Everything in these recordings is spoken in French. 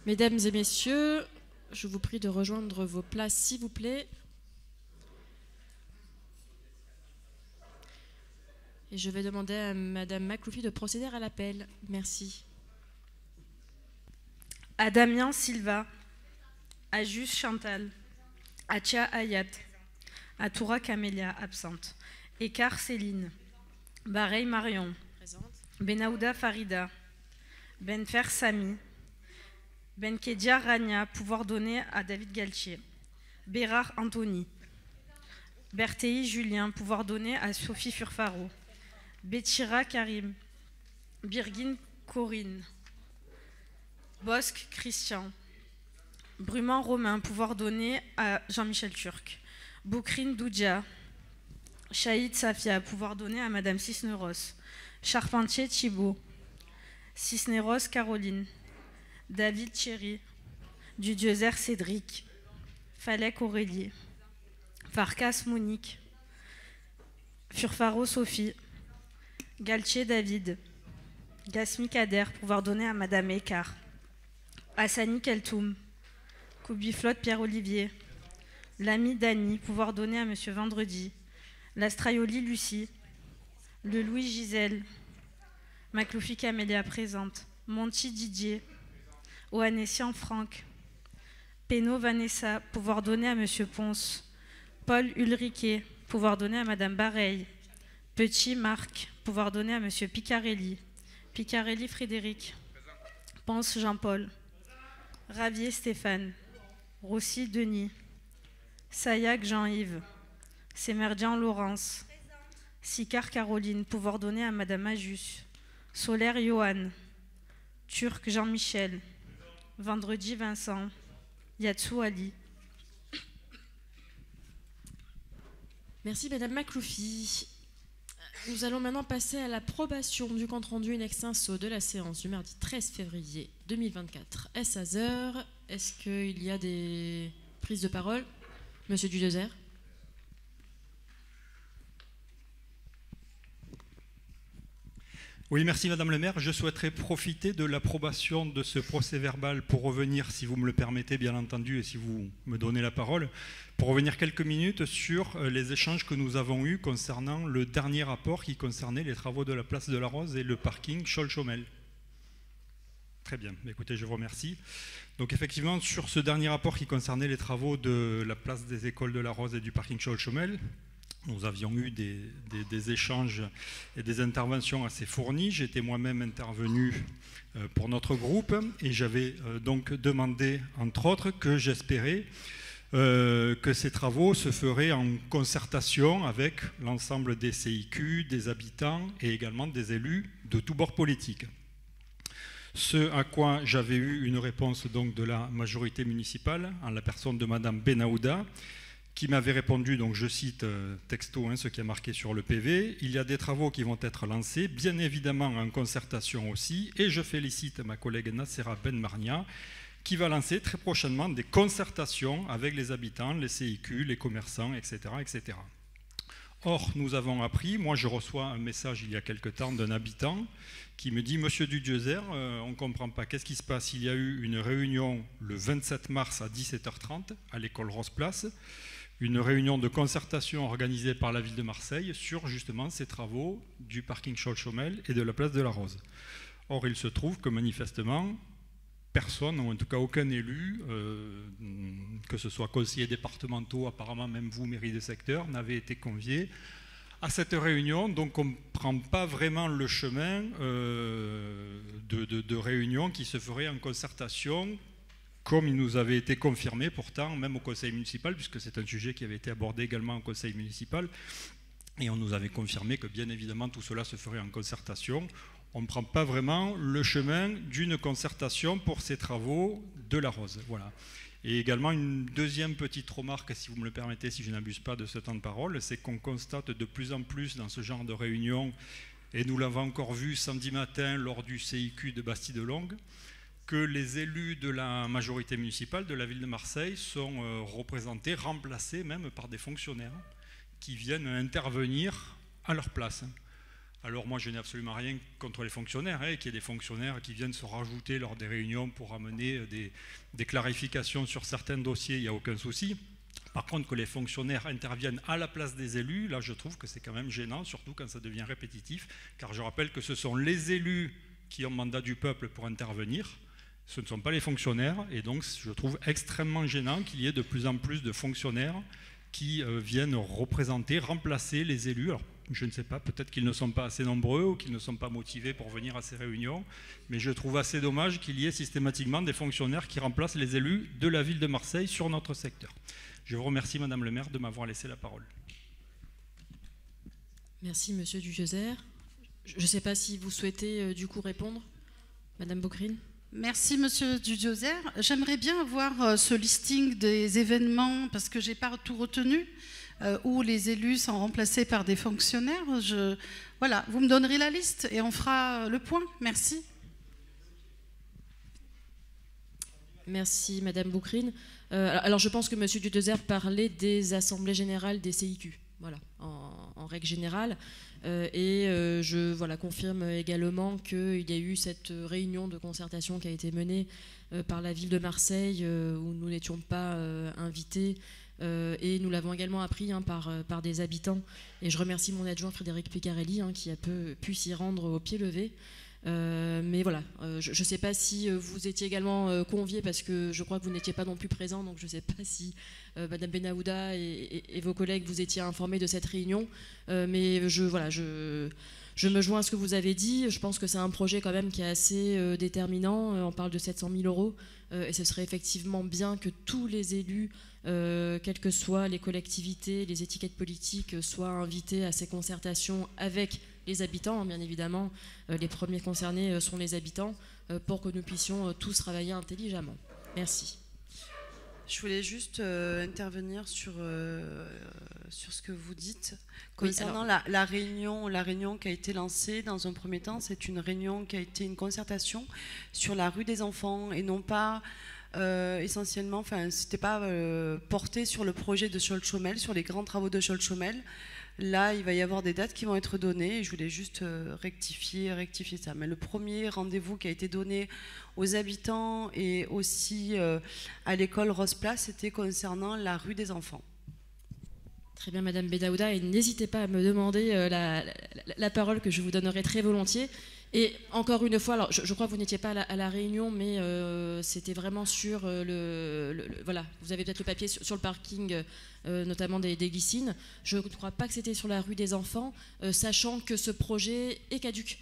Mesdames et messieurs, je vous prie de rejoindre vos places, s'il vous plaît. Et je vais demander à Madame Makloufi de procéder à l'appel. Merci. À Damien Silva, à Jus Chantal, à Tia Hayat, à Toura Camélia, absente, Ekar Céline, Bareil Marion, Présente. Benaouda Farida, Benfer Sami, Benkedia Rania, pouvoir donner à David Galtier, Bérard Anthony, Berthéi Julien, pouvoir donner à Sophie Furfaro, Betira Karim, Birgin Corinne, Bosque Christian, Bruman Romain, pouvoir donner à Jean-Michel Turc, Boukrine Doudia, Chaïd Safia, pouvoir donner à Madame Cisneros, Charpentier Thibault, Cisneros Caroline, David Thierry, Dudiezer Cédric, Falek Aurélie, Farkas Monique, Furfaro Sophie, Galtier David, Gasmi Kader, pouvoir donner à Madame Ekar, Hassani Keltoum, Koubiflotte Pierre-Olivier, Lamy Dany, pouvoir donner à Monsieur Vendredi, Lastraioli Lucie, Le Louis Gisèle, Makloufi Camélia présente, Monti Didier, Ohanessian Franck, Pénaud Vanessa, pouvoir donner à Monsieur Ponce, Paul Ulriquet, pouvoir donner à Madame Bareil, Petit Marc, pouvoir donner à Monsieur Picarelli, Picarelli Frédéric, Ponce Jean-Paul, Ravier Stéphane, Rossi Denis, Sayac Jean-Yves, Semerdian Laurence, Sicard Caroline, pouvoir donner à Madame Ajus, Solaire Johan, Turc Jean-Michel, Vendredi Vincent, Yatsou Ali. Merci Madame Makloufi. Nous allons maintenant passer à l'approbation du compte-rendu in extenso de la séance du mardi 13 février 2024 à 16h. Est-ce qu'il y a des prises de parole? Monsieur Dudiezer. Oui, merci Madame le maire. Je souhaiterais profiter de l'approbation de ce procès-verbal pour revenir, si vous me le permettez bien entendu, et si vous me donnez la parole, pour revenir quelques minutes sur les échanges que nous avons eus concernant le dernier rapport qui concernait les travaux de la place de la Rose et le parking Scholl-Chomel. Très bien, écoutez, je vous remercie. Donc effectivement, sur ce dernier rapport qui concernait les travaux de la place des écoles de la Rose et du parking Scholl-Chomel, nous avions eu des échanges et des interventions assez fournies. J'étais moi-même intervenu pour notre groupe et j'avais donc demandé, entre autres, que j'espérais que ces travaux se feraient en concertation avec l'ensemble des CIQ, des habitants et également des élus de tous bords politiques. Ce à quoi j'avais eu une réponse donc de la majorité municipale, en la personne de Madame Benaouda, qui m'avait répondu, donc je cite texto ce qui est marqué sur le PV, « Il y a des travaux qui vont être lancés, bien évidemment en concertation aussi, et je félicite ma collègue Nassera Ben-Marnia, qui va lancer très prochainement des concertations avec les habitants, les CIQ, les commerçants, etc. etc. » Or, nous avons appris, moi je reçois un message il y a quelque temps d'un habitant qui me dit « Monsieur Dudiezer, on ne comprend pas, qu'est-ce qui se passe? Il y a eu une réunion le 27 mars à 17h30 à l'école Rose-Place, une réunion de concertation organisée par la ville de Marseille sur justement ces travaux du parking Scholl-Chomel et de la place de la Rose. Or, il se trouve que manifestement, personne, ou en tout cas aucun élu, que ce soit conseillers départementaux, apparemment même vous, mairie de secteur, n'avait été convié à cette réunion. Donc on ne prend pas vraiment le chemin de réunion qui se ferait en concertation, comme il nous avait été confirmé pourtant, même au conseil municipal, puisque c'est un sujet qui avait été abordé également au conseil municipal, et on nous avait confirmé que bien évidemment tout cela se ferait en concertation. On ne prend pas vraiment le chemin d'une concertation pour ces travaux de la Rose. Voilà. Et également une deuxième petite remarque, si vous me le permettez, si je n'abuse pas de ce temps de parole, c'est qu'on constate de plus en plus dans ce genre de réunion, et nous l'avons encore vu samedi matin lors du CIQ de Bastide-Longue, que les élus de la majorité municipale de la ville de Marseille sont représentés, remplacés même par des fonctionnaires qui viennent intervenir à leur place. Alors moi, je n'ai absolument rien contre les fonctionnaires, qu'il y ait des fonctionnaires qui viennent se rajouter lors des réunions pour amener des clarifications sur certains dossiers, il n'y a aucun souci. Par contre, que les fonctionnaires interviennent à la place des élus, là je trouve que c'est quand même gênant, surtout quand ça devient répétitif, car je rappelle que ce sont les élus qui ont mandat du peuple pour intervenir, ce ne sont pas les fonctionnaires, et donc je trouve extrêmement gênant qu'il y ait de plus en plus de fonctionnaires qui viennent représenter, remplacer les élus. Alors, je ne sais pas, peut-être qu'ils ne sont pas assez nombreux ou qu'ils ne sont pas motivés pour venir à ces réunions, mais je trouve assez dommage qu'il y ait systématiquement des fonctionnaires qui remplacent les élus de la ville de Marseille sur notre secteur. Je vous remercie, Madame le maire, de m'avoir laissé la parole. Merci, Monsieur Dujeuzer. Je ne sais pas si vous souhaitez du coup répondre, Madame Bocrine. Merci, Monsieur Dujeuzer. J'aimerais bien avoir ce listing des événements, parce que je n'ai pas tout retenu, où les élus sont remplacés par des fonctionnaires. Voilà, vous me donnerez la liste et on fera le point. Merci. Merci, Madame Bocrine. Alors, je pense que Monsieur Dujeuzer parlait des assemblées générales des CIQ, voilà, en règle générale. Je confirme également qu'il y a eu cette réunion de concertation qui a été menée par la ville de Marseille, où nous n'étions pas invités, et nous l'avons également appris par des habitants. Et je remercie mon adjoint Frédéric Picarelli qui a pu s'y rendre au pied levé. Mais voilà, je ne sais pas si vous étiez également conviés, parce que je crois que vous n'étiez pas non plus présent, donc je ne sais pas si Madame Benahouda et vos collègues vous étiez informés de cette réunion, mais je me joins à ce que vous avez dit. Je pense que c'est un projet quand même qui est assez déterminant. On parle de 700 000 euros, et ce serait effectivement bien que tous les élus, quelles que soient les collectivités, les étiquettes politiques, soient invités à ces concertations avec les habitants, bien évidemment. Les premiers concernés sont les habitants, pour que nous puissions tous travailler intelligemment. Merci. Je voulais juste intervenir sur ce que vous dites. Concernant la réunion qui a été lancée, dans un premier temps, c'est une réunion qui a été une concertation sur la rue des enfants, et non pas essentiellement, c'était pas porté sur le projet de Scholl-Chomel, sur les grands travaux de Scholl-Chomel. Là, il va y avoir des dates qui vont être données, et je voulais juste rectifier ça. Mais le premier rendez-vous qui a été donné aux habitants et aussi à l'école Rose Place, c'était concernant la rue des enfants. Très bien, Madame Benahouda, et n'hésitez pas à me demander la parole, que je vous donnerai très volontiers. Et encore une fois, alors je crois que vous n'étiez pas à la réunion, mais c'était vraiment sur voilà, vous avez peut-être le papier sur le parking, notamment des glycines. Je ne crois pas que c'était sur la rue des enfants, sachant que ce projet est caduc,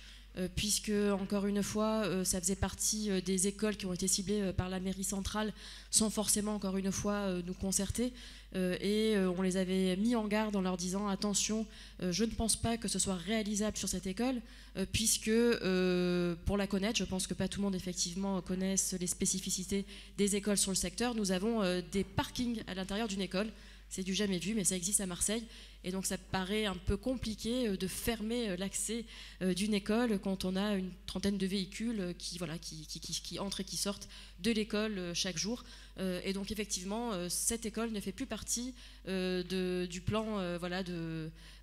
puisque, encore une fois, ça faisait partie des écoles qui ont été ciblées par la mairie centrale, sans forcément, encore une fois, nous concerter. Et on les avait mis en garde en leur disant attention, je ne pense pas que ce soit réalisable sur cette école, puisque pour la connaître, je pense que pas tout le monde effectivement connaisse les spécificités des écoles sur le secteur. Nous avons des parkings à l'intérieur d'une école, c'est du jamais vu, mais ça existe à Marseille, et donc ça paraît un peu compliqué de fermer l'accès d'une école quand on a une trentaine de véhicules qui entrent et qui sortent de l'école chaque jour. Et donc effectivement, cette école ne fait plus partie du plan,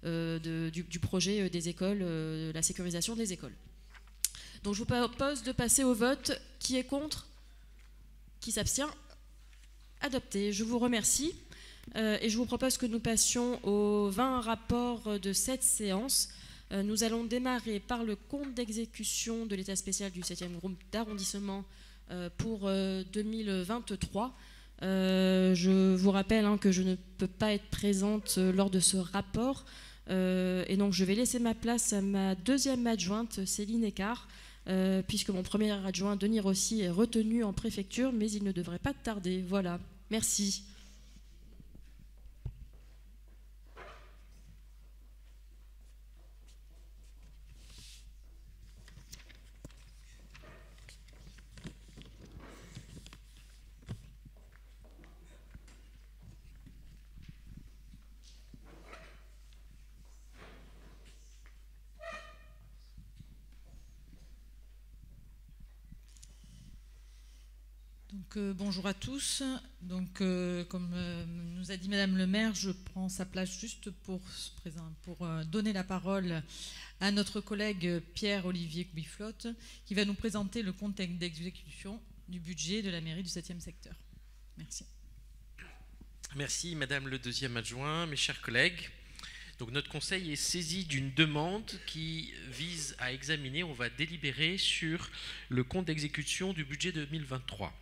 du projet des écoles, la sécurisation des écoles. Donc je vous propose de passer au vote. Qui est contre? Qui s'abstient? Adopté. Je vous remercie. Et je vous propose que nous passions aux 20 rapports de cette séance. Nous allons démarrer par le compte d'exécution de l'état spécial du 7e groupe d'arrondissement pour 2023. Je vous rappelle que je ne peux pas être présente lors de ce rapport, et donc je vais laisser ma place à ma deuxième adjointe, Céline Écart, puisque mon premier adjoint, Denis Rossi, est retenu en préfecture, mais il ne devrait pas tarder. Voilà, merci. Donc, bonjour à tous. Donc, comme nous a dit Madame le maire, je prends sa place juste pour donner la parole à notre collègue Pierre-Olivier Biflotte, qui va nous présenter le contexte d'exécution du budget de la mairie du 7e secteur. Merci. Merci Madame le deuxième adjoint, mes chers collègues. Donc, notre conseil est saisi d'une demande qui vise à examiner, on va délibérer sur le compte d'exécution du budget 2023.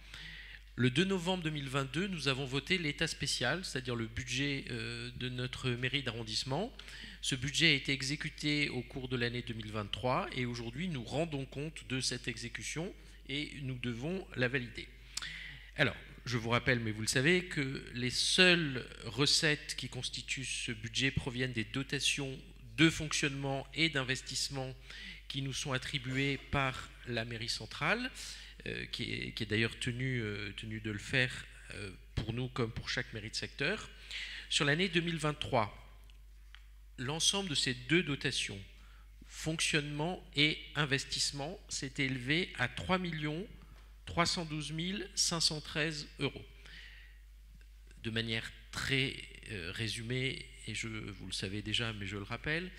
Le 2 novembre 2022, nous avons voté l'état spécial, c'est-à-dire le budget de notre mairie d'arrondissement. Ce budget a été exécuté au cours de l'année 2023 et aujourd'hui, nous rendons compte de cette exécution et nous devons la valider. Alors, je vous rappelle, mais vous le savez, que les seules recettes qui constituent ce budget proviennent des dotations de fonctionnement et d'investissement qui nous sont attribuées par la mairie centrale, qui est d'ailleurs tenu de le faire pour nous comme pour chaque mairie de secteur. Sur l'année 2023, l'ensemble de ces deux dotations, fonctionnement et investissement, s'est élevé à 3 312 513 €. De manière très résumée, et vous le savez déjà, mais je le rappelle,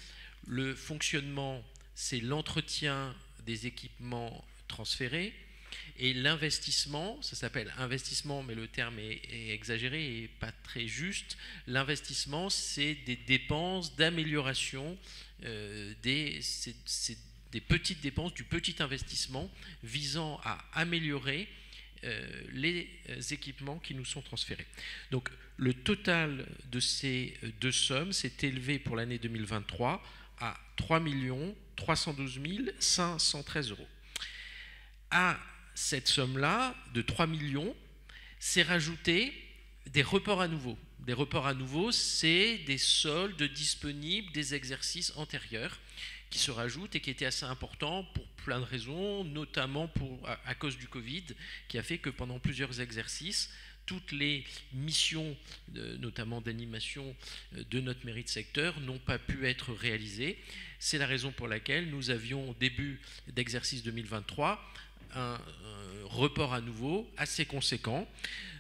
le fonctionnement, c'est l'entretien des équipements transférés, et l'investissement, ça s'appelle investissement, mais le terme est exagéré et pas très juste. L'investissement, c'est des dépenses d'amélioration, des petites dépenses, du petit investissement visant à améliorer les équipements qui nous sont transférés. Donc, le total de ces deux sommes s'est élevé pour l'année 2023 à 3 312 513 €. À cette somme-là, de 3 millions, s'est rajouté des reports à nouveau. Des reports à nouveau, c'est des soldes disponibles des exercices antérieurs qui se rajoutent et qui étaient assez importants pour plein de raisons, notamment à cause du Covid, qui a fait que pendant plusieurs exercices, toutes les missions, notamment d'animation de notre mairie de secteur, n'ont pas pu être réalisées. C'est la raison pour laquelle nous avions, au début d'exercice 2023, un report à nouveau assez conséquent,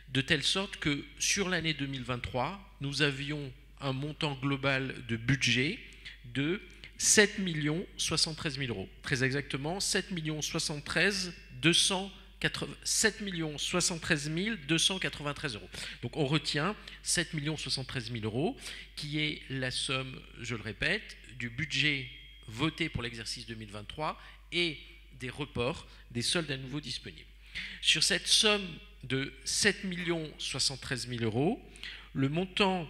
de telle sorte que sur l'année 2023, nous avions un montant global de budget de 7 073 000 €. Très exactement, 7 073 293 €. Donc on retient 7 073 000 €, qui est la somme, je le répète, du budget voté pour l'exercice 2023 et des reports, des soldes à nouveau disponibles. Sur cette somme de 7 073 000 €, le montant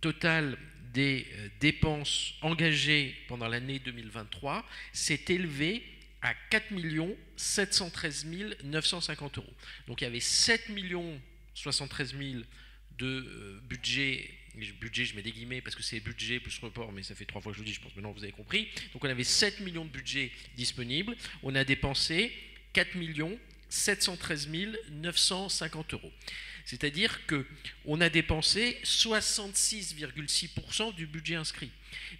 total des dépenses engagées pendant l'année 2023 s'est élevé à 4 713 950 €. Donc il y avait 7 073 000 de budget, je mets des guillemets parce que c'est budget plus report, mais ça fait 3 fois que je le dis, je pense maintenant vous avez compris. Donc on avait 7 millions de budget disponible, on a dépensé 4 713 950 €. C'est-à-dire qu'on a dépensé 66,6% du budget inscrit.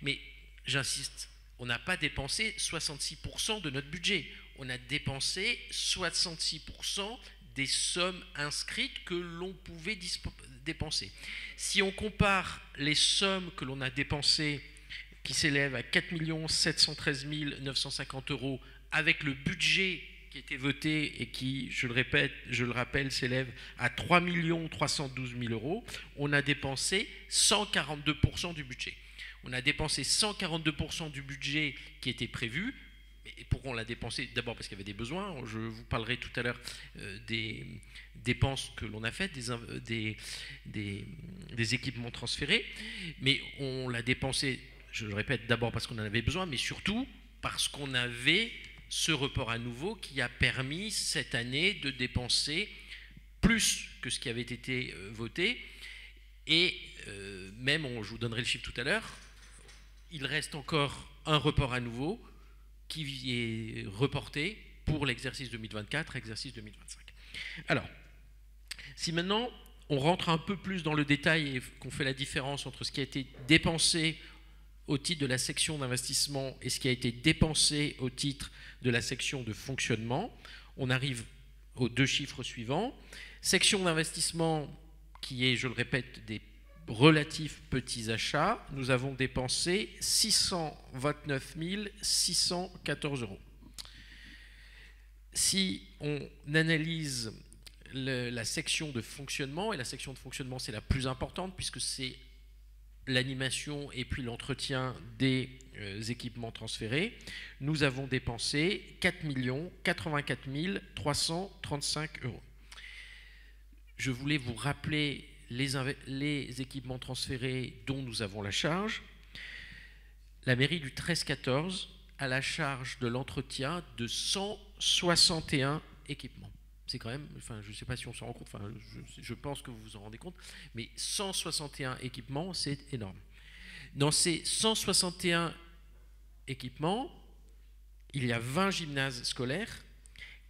Mais j'insiste, on n'a pas dépensé 66% de notre budget. On a dépensé 66% des sommes inscrites que l'on pouvait dépenser. Si on compare les sommes que l'on a dépensées, qui s'élèvent à 4 713 950 € avec le budget qui a été voté et qui, je le rappelle, s'élève à 3 312 000 €, on a dépensé 142% du budget. On a dépensé 142% du budget qui était prévu. Et pourquoi on l'a dépensé? D'abord parce qu'il y avait des besoins. Je vous parlerai tout à l'heure des dépenses que l'on a faites, des équipements transférés. Mais on l'a dépensé, je le répète, d'abord parce qu'on en avait besoin, mais surtout parce qu'on avait ce report à nouveau qui a permis cette année de dépenser plus que ce qui avait été voté. Et même, je vous donnerai le chiffre tout à l'heure, il reste encore un report à nouveau qui est reporté pour l'exercice 2024, exercice 2025. Alors, si maintenant on rentre un peu plus dans le détail et qu'on fait la différence entre ce qui a été dépensé au titre de la section d'investissement et ce qui a été dépensé au titre de la section de fonctionnement, on arrive aux 2 chiffres suivants. Section d'investissement qui est, je le répète, des relatifs petits achats. Nous avons dépensé 629 614 €. Si on analyse la section de fonctionnement, et la section de fonctionnement c'est la plus importante puisque c'est l'animation et puis l'entretien des équipements transférés, nous avons dépensé 4 84 335 €. Je voulais vous rappeler les équipements transférés dont nous avons la charge. La mairie du 13-14 a la charge de l'entretien de 161 équipements. C'est quand même, enfin, je ne sais pas si on s'en rend compte, enfin, je pense que vous vous en rendez compte, mais 161 équipements, c'est énorme. Dans ces 161 équipements, il y a 20 gymnases scolaires,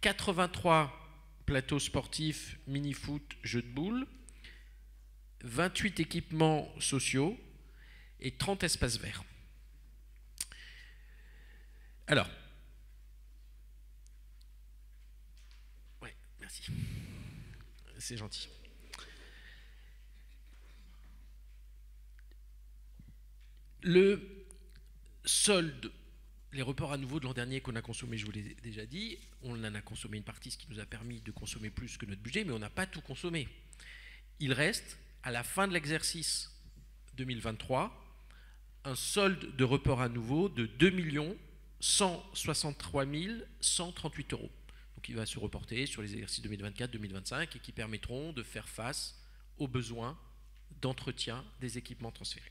83 plateaux sportifs, mini-foot, jeux de boules, 28 équipements sociaux et 30 espaces verts. Alors, ouais, merci, c'est gentil. Le solde, les reports à nouveau de l'an dernier qu'on a consommé, je vous l'ai déjà dit, on en a consommé une partie, ce qui nous a permis de consommer plus que notre budget, mais on n'a pas tout consommé. Il reste, à la fin de l'exercice 2023, un solde de report à nouveau de 2 163 138 €. Donc il va se reporter sur les exercices 2024-2025 et qui permettront de faire face aux besoins d'entretien des équipements transférés.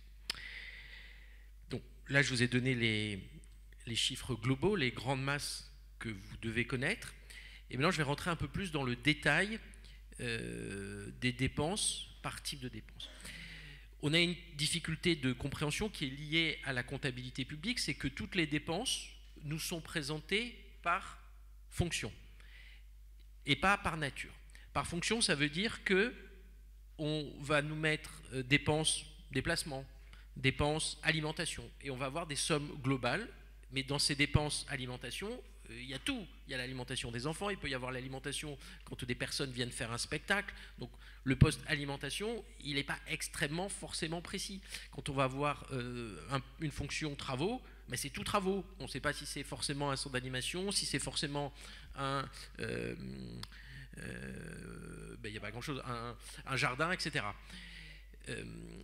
Donc là, je vous ai donné les chiffres globaux, les grandes masses que vous devez connaître. Et maintenant, je vais rentrer un peu plus dans le détail des dépenses par type de dépenses. On a une difficulté de compréhension qui est liée à la comptabilité publique, c'est que toutes les dépenses nous sont présentées par fonction et pas par nature. Par fonction, ça veut dire que on va nous mettre dépenses déplacement, dépenses alimentation, et on va avoir des sommes globales, mais dans ces dépenses alimentation, il y a tout. Il y a l'alimentation des enfants, il peut y avoir l'alimentation quand des personnes viennent faire un spectacle. Donc le poste alimentation, il n'est pas extrêmement forcément précis. Quand on va avoir une fonction travaux, mais c'est tout travaux. On ne sait pas si c'est forcément un centre d'animation, si c'est forcément un... il n'y a pas grand-chose, un jardin, etc.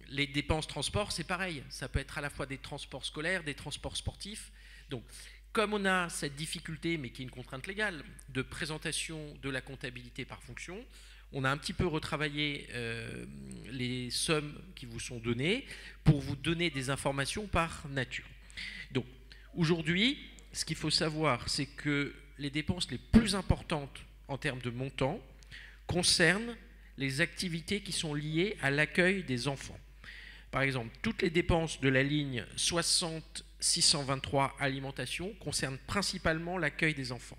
Les dépenses transport, c'est pareil. Ça peut être à la fois des transports scolaires, des transports sportifs. Donc, comme on a cette difficulté, mais qui est une contrainte légale, de présentation de la comptabilité par fonction, on a un petit peu retravaillé les sommes qui vous sont données pour vous donner des informations par nature. Donc, aujourd'hui, ce qu'il faut savoir, c'est que les dépenses les plus importantes en termes de montant concernent les activités qui sont liées à l'accueil des enfants. Par exemple, toutes les dépenses de la ligne 60-623 alimentation concernent principalement l'accueil des enfants.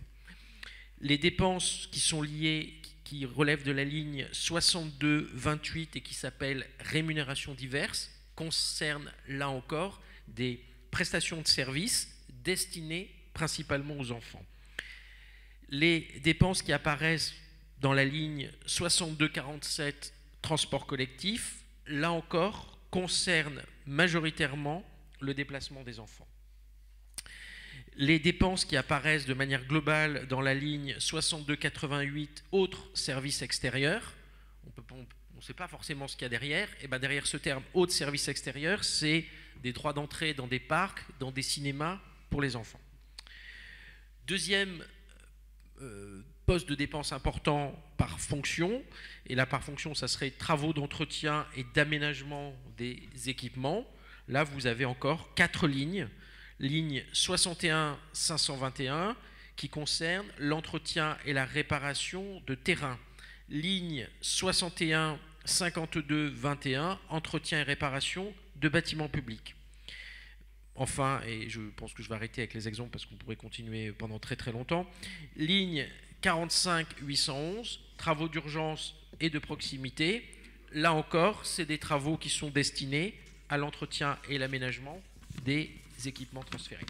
Les dépenses qui sont liées, qui relèvent de la ligne 62-28 et qui s'appellent rémunérations diverses, concernent là encore des prestations de services destinées principalement aux enfants. Les dépenses qui apparaissent dans la ligne 62-47 transport collectif, là encore, concernent majoritairement le déplacement des enfants. Les dépenses qui apparaissent de manière globale dans la ligne 62-88 autres services extérieurs, on ne sait pas forcément ce qu'il y a derrière, et bien derrière ce terme autres services extérieurs, c'est des droits d'entrée dans des parcs, dans des cinémas pour les enfants. Deuxième poste de dépenses important par fonction, et là par fonction ça serait travaux d'entretien et d'aménagement des équipements. Là vous avez encore 4 lignes. Ligne 61-521 qui concerne l'entretien et la réparation de terrain. Ligne 61-52-21, entretien et réparation de bâtiments publics. Enfin, et je pense que je vais arrêter avec les exemples parce qu'on pourrait continuer pendant très très longtemps, ligne 45-811, travaux d'urgence et de proximité. Là encore, c'est des travaux qui sont destinés à l'entretien et l'aménagement des équipements transférés.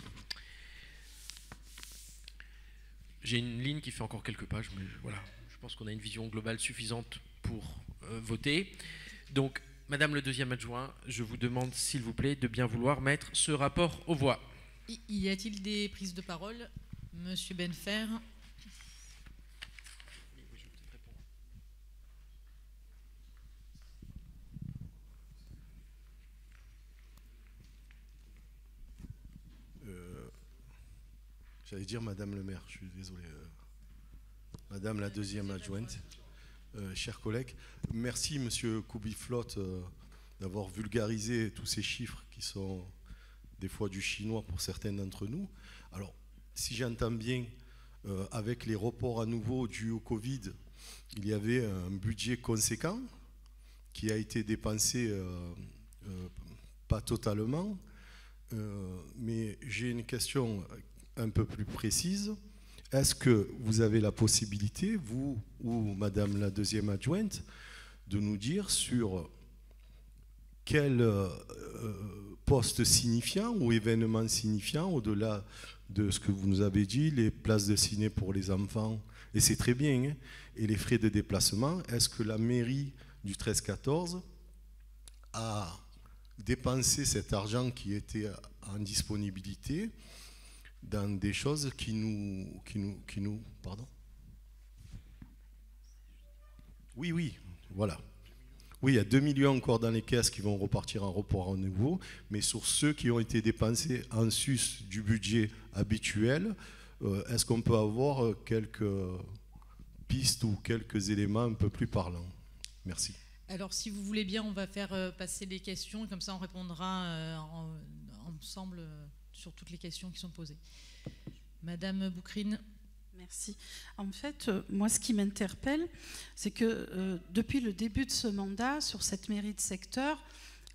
J'ai une ligne qui fait encore quelques pages, mais voilà, je pense qu'on a une vision globale suffisante pour voter. Donc, Madame le deuxième adjoint, je vous demande, s'il vous plaît, de bien vouloir mettre ce rapport aux voix. Y a-t-il des prises de parole? Monsieur Benfer. J'allais dire Madame le maire, je suis désolé. Madame la deuxième adjointe, chers collègues, merci Monsieur Koubiflotte d'avoir vulgarisé tous ces chiffres qui sont des fois du chinois pour certains d'entre nous. Alors, si j'entends bien, avec les reports à nouveau dus au Covid, il y avait un budget conséquent qui a été dépensé pas totalement, mais j'ai une question un peu plus précise. Est-ce que vous avez la possibilité, vous ou Madame la deuxième adjointe, de nous dire sur quel poste signifiant ou événement signifiant, au-delà de ce que vous nous avez dit, les places de ciné pour les enfants, et c'est très bien, hein, et les frais de déplacement, est-ce que la mairie du 13-14 a dépensé cet argent qui était en disponibilité dans des choses qui nous pardon. Oui, voilà. Oui, il y a 2 millions encore dans les caisses qui vont repartir en report à nouveau, mais sur ceux qui ont été dépensés en sus du budget habituel, est-ce qu'on peut avoir quelques pistes ou quelques éléments un peu plus parlants? Merci. Alors, si vous voulez bien, on va faire passer les questions, et comme ça on répondra ensemble sur toutes les questions qui sont posées. Madame Boucrine. Merci. En fait, moi, ce qui m'interpelle, c'est que depuis le début de ce mandat, sur cette mairie de secteur,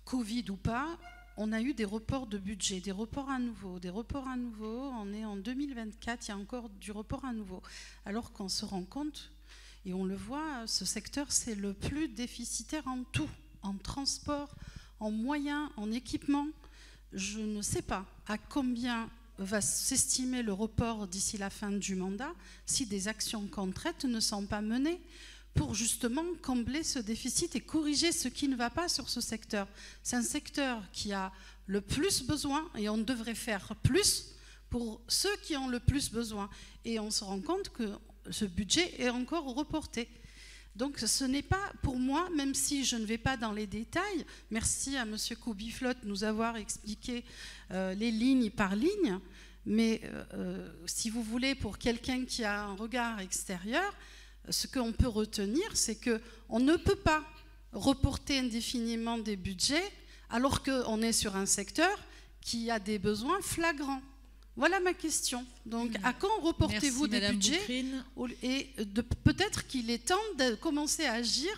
Covid ou pas, on a eu des reports de budget, des reports à nouveau, des reports à nouveau. On est en 2024, il y a encore du report à nouveau. Alors qu'on se rend compte, et on le voit, ce secteur, c'est le plus déficitaire en tout, en transport, en moyens, en équipement. Je ne sais pas à combien va s'estimer le report d'ici la fin du mandat si des actions concrètes ne sont pas menées pour justement combler ce déficit et corriger ce qui ne va pas sur ce secteur. C'est un secteur qui a le plus besoin et on devrait faire plus pour ceux qui ont le plus besoin. Et on se rend compte que ce budget est encore reporté. Donc ce n'est pas pour moi, même si je ne vais pas dans les détails, merci à M. Koubiflotte de nous avoir expliqué les lignes par ligne, mais si vous voulez, pour quelqu'un qui a un regard extérieur, ce qu'on peut retenir, c'est qu'on ne peut pas reporter indéfiniment des budgets alors qu'on est sur un secteur qui a des besoins flagrants. Voilà ma question. Donc, à quand reportez-vous des budgets? Et peut-être qu'il est temps de commencer à agir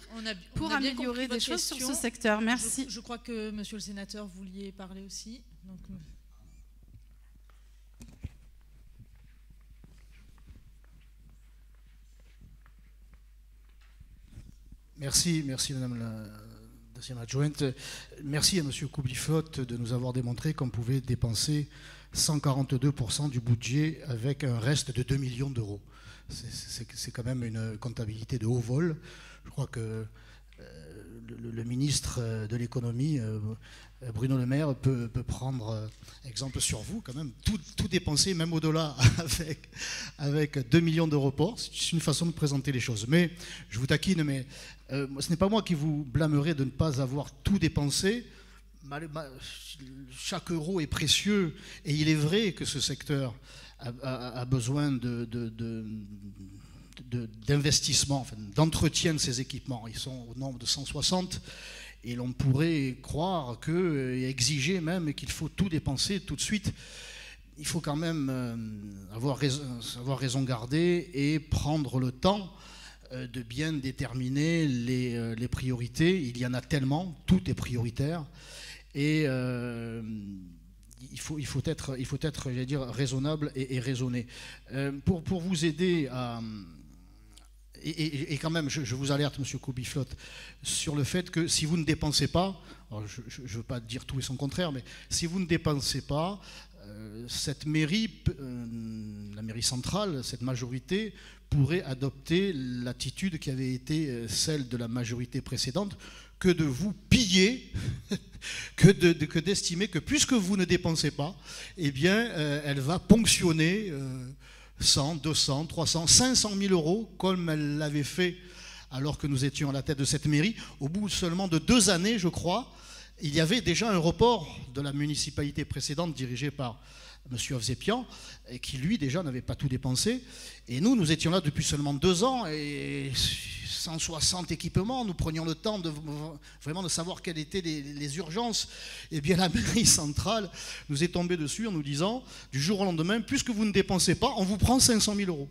pour améliorer des choses sur ce secteur. Merci. Je crois que, monsieur le sénateur, vous vouliez parler aussi. Donc, merci madame la deuxième adjointe. Merci à monsieur Koubiflotte de nous avoir démontré qu'on pouvait dépenser 142% du budget avec un reste de 2 millions d'euros. C'est quand même une comptabilité de haut vol. Je crois que le ministre de l'économie, Bruno Le Maire, peut prendre exemple sur vous, quand même, tout dépenser, même au-delà, avec 2 millions de reports. C'est une façon de présenter les choses. Mais, je vous taquine, mais ce n'est pas moi qui vous blâmerai de ne pas avoir tout dépensé. Chaque euro est précieux et il est vrai que ce secteur a besoin d'investissement, enfin, d'entretien de ses équipements. Ils sont au nombre de 160 et l'on pourrait croire et exiger même qu'il faut tout dépenser tout de suite. Il faut quand même avoir raison garder et prendre le temps de bien déterminer les priorités. Il y en a tellement, tout est prioritaire. Et il faut être j'allais dire, raisonnable et raisonné. Pour vous aider à... Et quand même, je vous alerte, monsieur Koubiflotte, sur le fait que si vous ne dépensez pas, je ne veux pas dire tout et son contraire, mais si vous ne dépensez pas, cette mairie, la mairie centrale, cette majorité, pourrait adopter l'attitude qui avait été celle de la majorité précédente, que de vous piller, que d'estimer que puisque vous ne dépensez pas, eh bien, elle va ponctionner 100, 200, 300, 500 000 euros, comme elle l'avait fait alors que nous étions à la tête de cette mairie. Au bout seulement de 2 années, je crois, il y avait déjà un report de la municipalité précédente dirigée par M. Ovsepian, qui lui déjà n'avait pas tout dépensé. Et nous étions là depuis seulement 2 ans, et 160 équipements, nous prenions le temps de vraiment de savoir quelles étaient les urgences. Et bien la mairie centrale nous est tombée dessus en nous disant, du jour au lendemain, puisque vous ne dépensez pas, on vous prend 500 000 euros.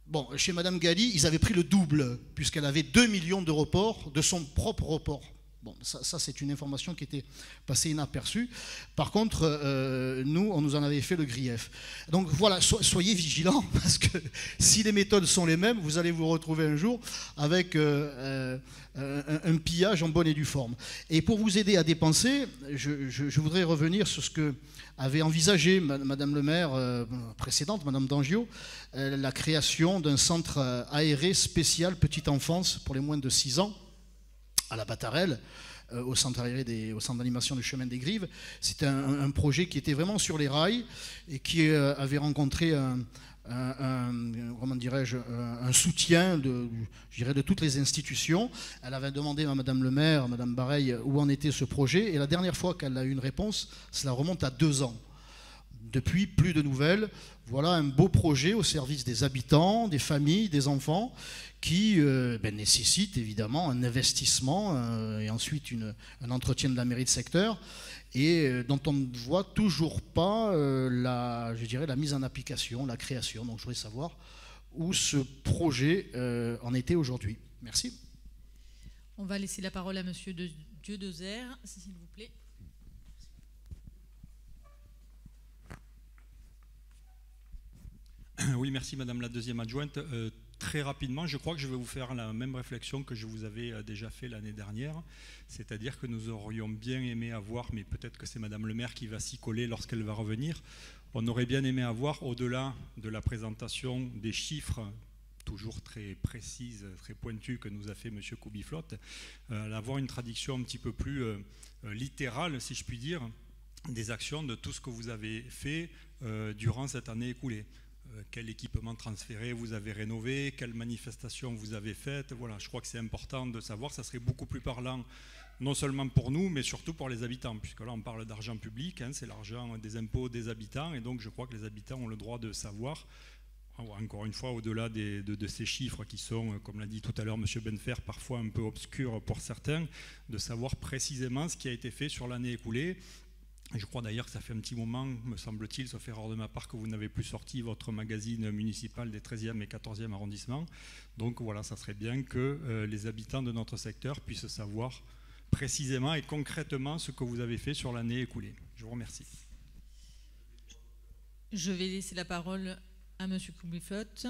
Bon, chez Mme Galli, ils avaient pris le double, puisqu'elle avait 2 millions de reports de son propre report. Bon, ça c'est une information qui était passée inaperçue. Par contre, nous, on nous en avait fait le grief. Donc voilà, soyez vigilants, parce que si les méthodes sont les mêmes, vous allez vous retrouver un jour avec un pillage en bonne et due forme. Et pour vous aider à dépenser, je voudrais revenir sur ce que avait envisagé Madame le maire précédente, Madame Dangiot, la création d'un centre aéré spécial petite enfance pour les moins de 6 ans, à la Batarelle, au centre d'animation du chemin des Grives. C'était un projet qui était vraiment sur les rails et qui avait rencontré comment dirais-je, un soutien de toutes les institutions. Elle avait demandé à Madame le maire, Madame Bareil, où en était ce projet. Et la dernière fois qu'elle a eu une réponse, cela remonte à 2 ans. Depuis, plus de nouvelles. Voilà un beau projet au service des habitants, des familles, des enfants, qui nécessite évidemment un investissement et ensuite un entretien de la mairie de secteur, et dont on ne voit toujours pas la mise en application, la création. Donc je voudrais savoir où ce projet en était aujourd'hui. Merci. On va laisser la parole à Monsieur Dieudezert, s'il vous plaît. Oui, merci Madame la deuxième adjointe. Très rapidement, je crois que je vais vous faire la même réflexion que je vous avais déjà fait l'année dernière, c'est-à-dire que nous aurions bien aimé avoir, mais peut-être que c'est Madame le maire qui va s'y coller lorsqu'elle va revenir, on aurait bien aimé avoir, au-delà de la présentation des chiffres, toujours très précise, très pointue que nous a fait M. Koubiflotte, avoir une traduction un petit peu plus littérale, si je puis dire, des actions de tout ce que vous avez fait durant cette année écoulée. Quel équipement transféré vous avez rénové, quelles manifestations vous avez faites. Voilà, je crois que c'est important de savoir, ça serait beaucoup plus parlant, non seulement pour nous, mais surtout pour les habitants, puisque là on parle d'argent public, c'est l'argent des impôts des habitants, et donc je crois que les habitants ont le droit de savoir, encore une fois, au-delà de ces chiffres qui sont, comme l'a dit tout à l'heure M. Benfer, parfois un peu obscurs pour certains, de savoir précisément ce qui a été fait sur l'année écoulée. Je crois d'ailleurs que ça fait un petit moment, me semble-t-il, sauf erreur de ma part, que vous n'avez plus sorti votre magazine municipal des 13e et 14e arrondissements. Donc voilà, ça serait bien que les habitants de notre secteur puissent savoir précisément et concrètement ce que vous avez fait sur l'année écoulée. Je vous remercie. Je vais laisser la parole à M. Koubiflotte.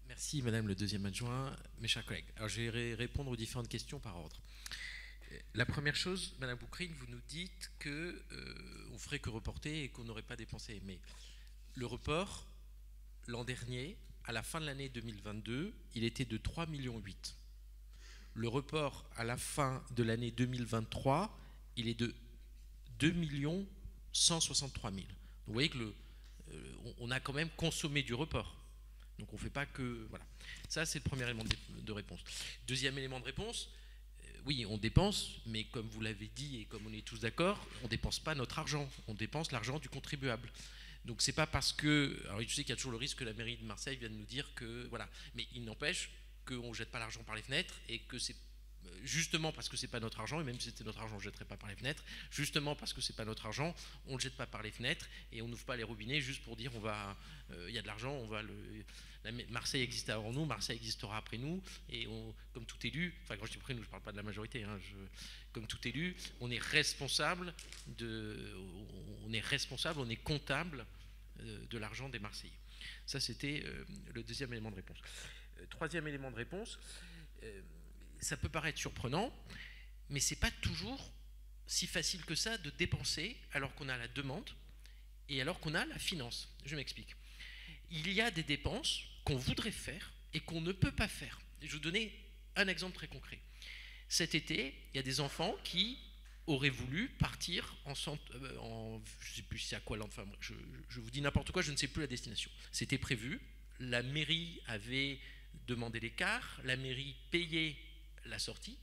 Merci Madame le deuxième adjoint, mes chers collègues. Alors je vais répondre aux différentes questions par ordre. La première chose, Madame Boucrine, vous nous dites qu'on ferait que reporter et qu'on n'aurait pas dépensé. Mais le report, l'an dernier, à la fin de l'année 2022, il était de 3,8 millions. Le report à la fin de l'année 2023, il est de 2 163 000. Vous voyez que on a quand même consommé du report. Donc on ne fait pas que... Voilà. Ça, c'est le premier élément de réponse. Deuxième élément de réponse, oui, on dépense, mais comme vous l'avez dit et comme on est tous d'accord, on ne dépense pas notre argent, on dépense l'argent du contribuable. Donc c'est pas parce que... Alors je sais qu'il y a toujours le risque que la mairie de Marseille vienne nous dire que... Voilà. Mais il n'empêche qu'on ne jette pas l'argent par les fenêtres et que c'est justement parce que c'est pas notre argent, et même si c'était notre argent, on ne jetterait pas par les fenêtres, justement parce que c'est pas notre argent, on ne le jette pas par les fenêtres et on n'ouvre pas les robinets juste pour dire il y a de l'argent, on va Marseille existe avant nous, Marseille existera après nous, et comme tout élu, enfin quand je dis après nous, je ne parle pas de la majorité, comme tout élu, on est responsable, on est comptable de l'argent des Marseillais. Ça c'était le deuxième élément de réponse. Troisième élément de réponse, ça peut paraître surprenant, mais ce n'est pas toujours si facile que ça de dépenser alors qu'on a la demande et alors qu'on a la finance. Je m'explique. Il y a des dépenses qu'on voudrait faire et qu'on ne peut pas faire. Je vais vous donner un exemple très concret. Cet été, il y a des enfants qui auraient voulu partir en je ne sais plus c'est à quoi, enfin, je vous dis n'importe quoi, je ne sais plus la destination. C'était prévu, la mairie avait demandé les cars, la mairie payait la sortie,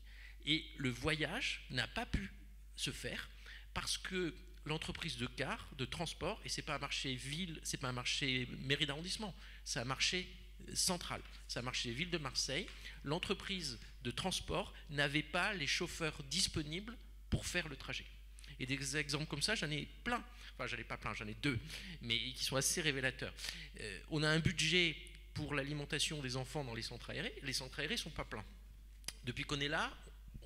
et le voyage n'a pas pu se faire parce que l'entreprise de cars, de transport, et c'est pas un marché ville, c'est pas un marché mairie d'arrondissement, c'est un marché central, c'est un marché ville de Marseille, l'entreprise de transport n'avait pas les chauffeurs disponibles pour faire le trajet. Et des exemples comme ça, j'en ai plein. Enfin, j'en ai pas plein, j'en ai 2, mais qui sont assez révélateurs. On a un budget pour l'alimentation des enfants dans les centres aérés. Les centres aérés ne sont pas pleins. Depuis qu'on est là,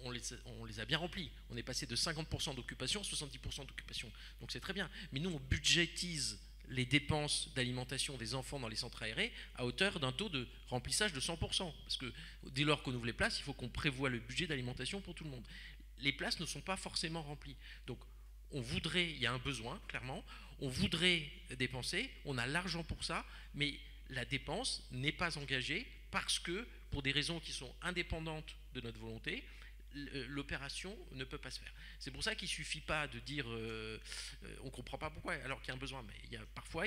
on les a bien remplis. On est passé de 50% d'occupation à 70% d'occupation. Donc c'est très bien. Mais nous, on budgétise les dépenses d'alimentation des enfants dans les centres aérés à hauteur d'un taux de remplissage de 100%. Parce que dès lors qu'on ouvre les places, il faut qu'on prévoie le budget d'alimentation pour tout le monde. Les places ne sont pas forcément remplies. Donc on voudrait, il y a un besoin, clairement, on voudrait dépenser, on a l'argent pour ça, mais la dépense n'est pas engagée parce que, pour des raisons qui sont indépendantes de notre volonté, l'opération ne peut pas se faire. C'est pour ça qu'il ne suffit pas de dire on ne comprend pas pourquoi, alors qu'il y a un besoin. Mais parfois,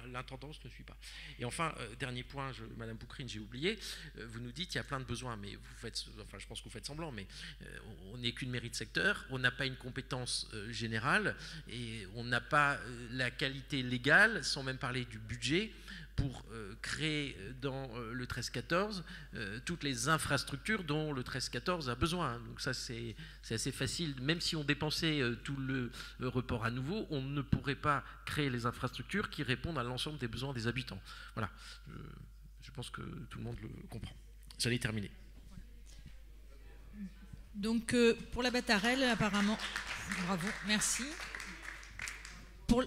l'intendance ne suit pas. Et enfin, dernier point, Madame Boucrine, j'ai oublié, vous nous dites qu'il y a plein de besoins, mais vous faites, enfin, je pense que vous faites semblant, mais on n'est qu'une mairie de secteur, on n'a pas une compétence générale, et on n'a pas la qualité légale, sans même parler du budget, pour créer dans le 13-14 toutes les infrastructures dont le 13-14 a besoin. Donc ça, c'est assez facile. Même si on dépensait tout le report à nouveau, on ne pourrait pas créer les infrastructures qui répondent à l'ensemble des besoins des habitants. Voilà. Je pense que tout le monde le comprend. J'allais terminer. Donc, pour la Batarelle, apparemment... Bravo, merci. Pour...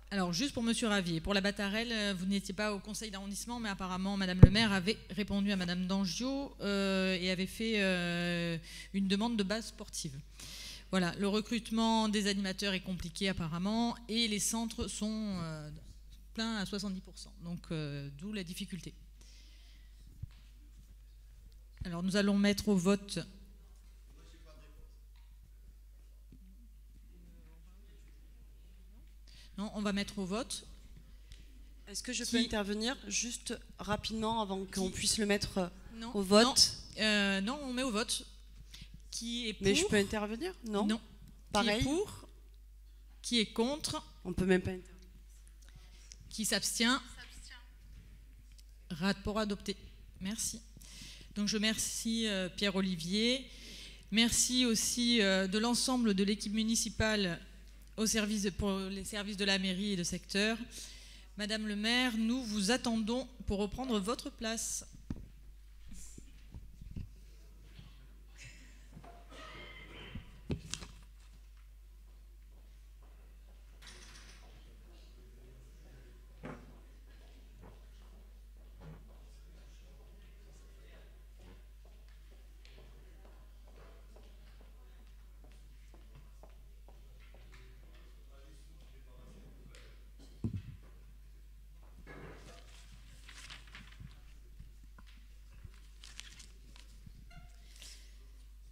Alors, juste pour Monsieur Ravier, pour la Batarelle, vous n'étiez pas au conseil d'arrondissement, mais apparemment, Madame le maire avait répondu à Madame Dangiot et avait fait une demande de base sportive. Voilà, le recrutement des animateurs est compliqué apparemment et les centres sont pleins à 70%, donc d'où la difficulté. Alors, nous allons mettre au vote... Non, on va mettre au vote. Est-ce que je peux intervenir juste rapidement avant qu'on puisse le mettre au vote? Non, on met au vote. Qui est pour? Mais je peux intervenir? Non. Non. Pareil. Qui est pour? Qui est contre? On peut même pas intervenir. Qui s'abstient? Rapport adopté. Merci. Donc je remercie Pierre-Olivier. Merci aussi de l'ensemble de l'équipe municipale pour les services de la mairie et de secteur. Madame le maire, nous vous attendons pour reprendre votre place.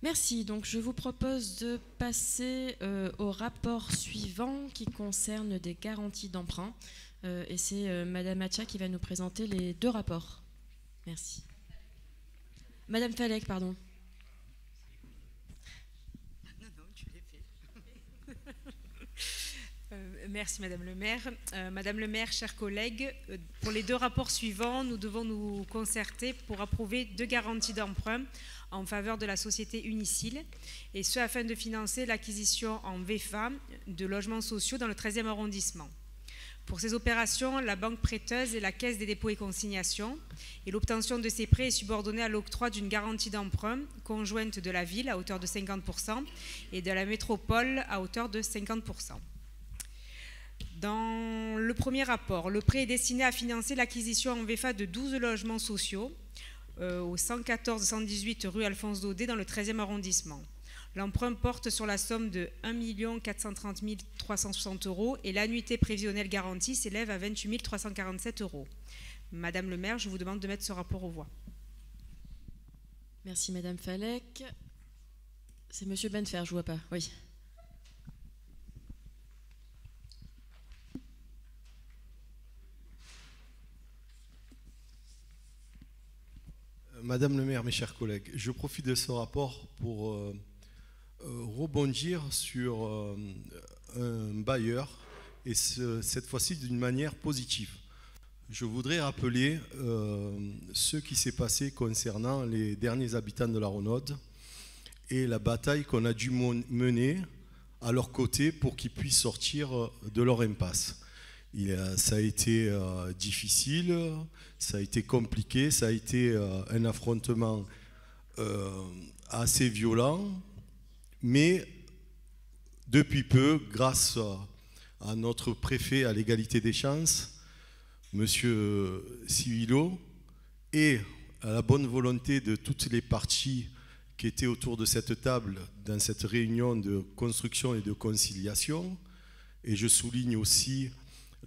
Merci. Donc, je vous propose de passer au rapport suivant qui concerne des garanties d'emprunt. Et c'est Madame Atcha qui va nous présenter les 2 rapports. Merci. Madame Falek, pardon. Merci Madame le maire. Madame le maire, chers collègues, pour les 2 rapports suivants, nous devons nous concerter pour approuver 2 garanties d'emprunt en faveur de la société Unicil, et ce afin de financer l'acquisition en VFA de logements sociaux dans le 13e arrondissement. Pour ces opérations, la banque prêteuse est la Caisse des dépôts et consignations, et l'obtention de ces prêts est subordonnée à l'octroi d'une garantie d'emprunt conjointe de la ville à hauteur de 50% et de la métropole à hauteur de 50%. Dans le premier rapport, le prêt est destiné à financer l'acquisition en VFA de 12 logements sociaux au 114-118 rue Alphonse Daudet dans le 13e arrondissement. L'emprunt porte sur la somme de 1 430 360 € et l'annuité prévisionnelle garantie s'élève à 28 347 €. Madame le maire, je vous demande de mettre ce rapport aux voix. Merci Madame Falek. C'est Monsieur Benfer, je vois pas. Oui. Madame le maire, mes chers collègues, je profite de ce rapport pour rebondir sur un bailleur, et cette fois-ci d'une manière positive. Je voudrais rappeler ce qui s'est passé concernant les derniers habitants de la Renaude et la bataille qu'on a dû mener à leur côté pour qu'ils puissent sortir de leur impasse. Ça a été difficile, ça a été compliqué, ça a été un affrontement assez violent, mais depuis peu, grâce à notre préfet à l'égalité des chances, Monsieur Civilo, et à la bonne volonté de toutes les parties qui étaient autour de cette table dans cette réunion de construction et de conciliation, et je souligne aussi